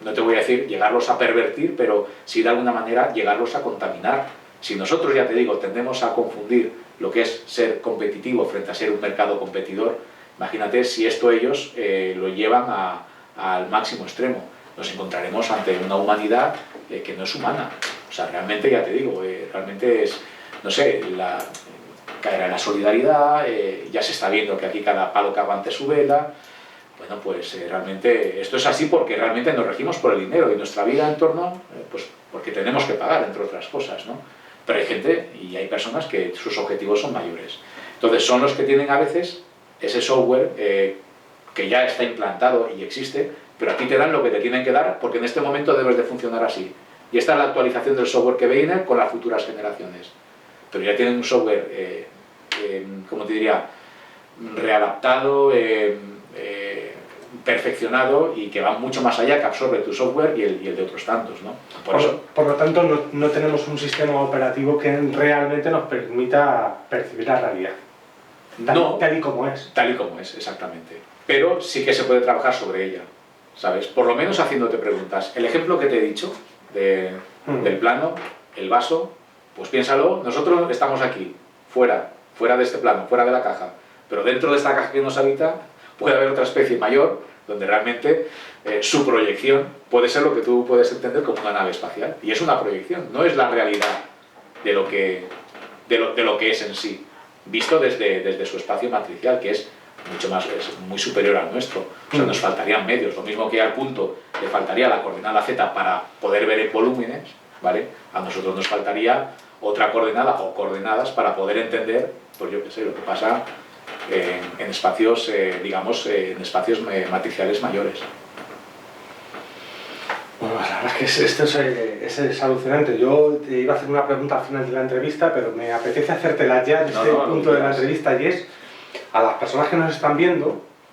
no te voy a decir llegarlos a pervertir, pero sí de alguna manera llegarlos a contaminar. Si nosotros, ya te digo, tendemos a confundir lo que es ser competitivo frente a ser un mercado competidor, imagínate si esto ellos lo llevan al máximo extremo. Nos encontraremos ante una humanidad que no es humana. O sea, realmente, ya te digo, realmente es, no sé, caerá en la solidaridad, ya se está viendo que aquí cada palo que aguante su vela. Bueno, pues realmente esto es así porque realmente nos regimos por el dinero y nuestra vida en torno, pues porque tenemos que pagar, entre otras cosas, ¿no? Pero hay gente y hay personas que sus objetivos son mayores. Entonces son los que tienen a veces ese software que ya está implantado y existe, pero a ti te dan lo que te tienen que dar porque en este momento debes de funcionar así. Y esta es la actualización del software que viene con las futuras generaciones. Pero ya tienen un software, como te diría, readaptado, perfeccionado y que va mucho más allá, que absorbe tu software y el de otros tantos, ¿no? Por lo tanto, no tenemos un sistema operativo que realmente nos permita percibir la realidad. Tal y como es. Tal y como es, exactamente. Pero sí que se puede trabajar sobre ella, ¿sabes? Por lo menos haciéndote preguntas. El ejemplo que te he dicho del plano, el vaso, pues piénsalo, nosotros estamos aquí, fuera de este plano, fuera de la caja, pero dentro de esta caja que nos habita puede haber otra especie mayor, donde realmente su proyección puede ser lo que tú puedes entender como una nave espacial. Y es una proyección, no es la realidad de lo que es en sí, visto desde su espacio matricial, que es muy superior al nuestro. O sea, nos faltarían medios, lo mismo que al punto le faltaría la coordenada Z para poder ver en volúmenes, ¿vale? A nosotros nos faltaría otra coordenada o coordenadas para poder entender, pues yo qué sé, lo que pasa en espacios, digamos, en espacios matriciales mayores. Bueno, la verdad es que esto es alucinante. Yo te iba a hacer una pregunta al final de la entrevista, pero me apetece hacértela ya en este punto de la entrevista, y es a las personas que nos están viendo,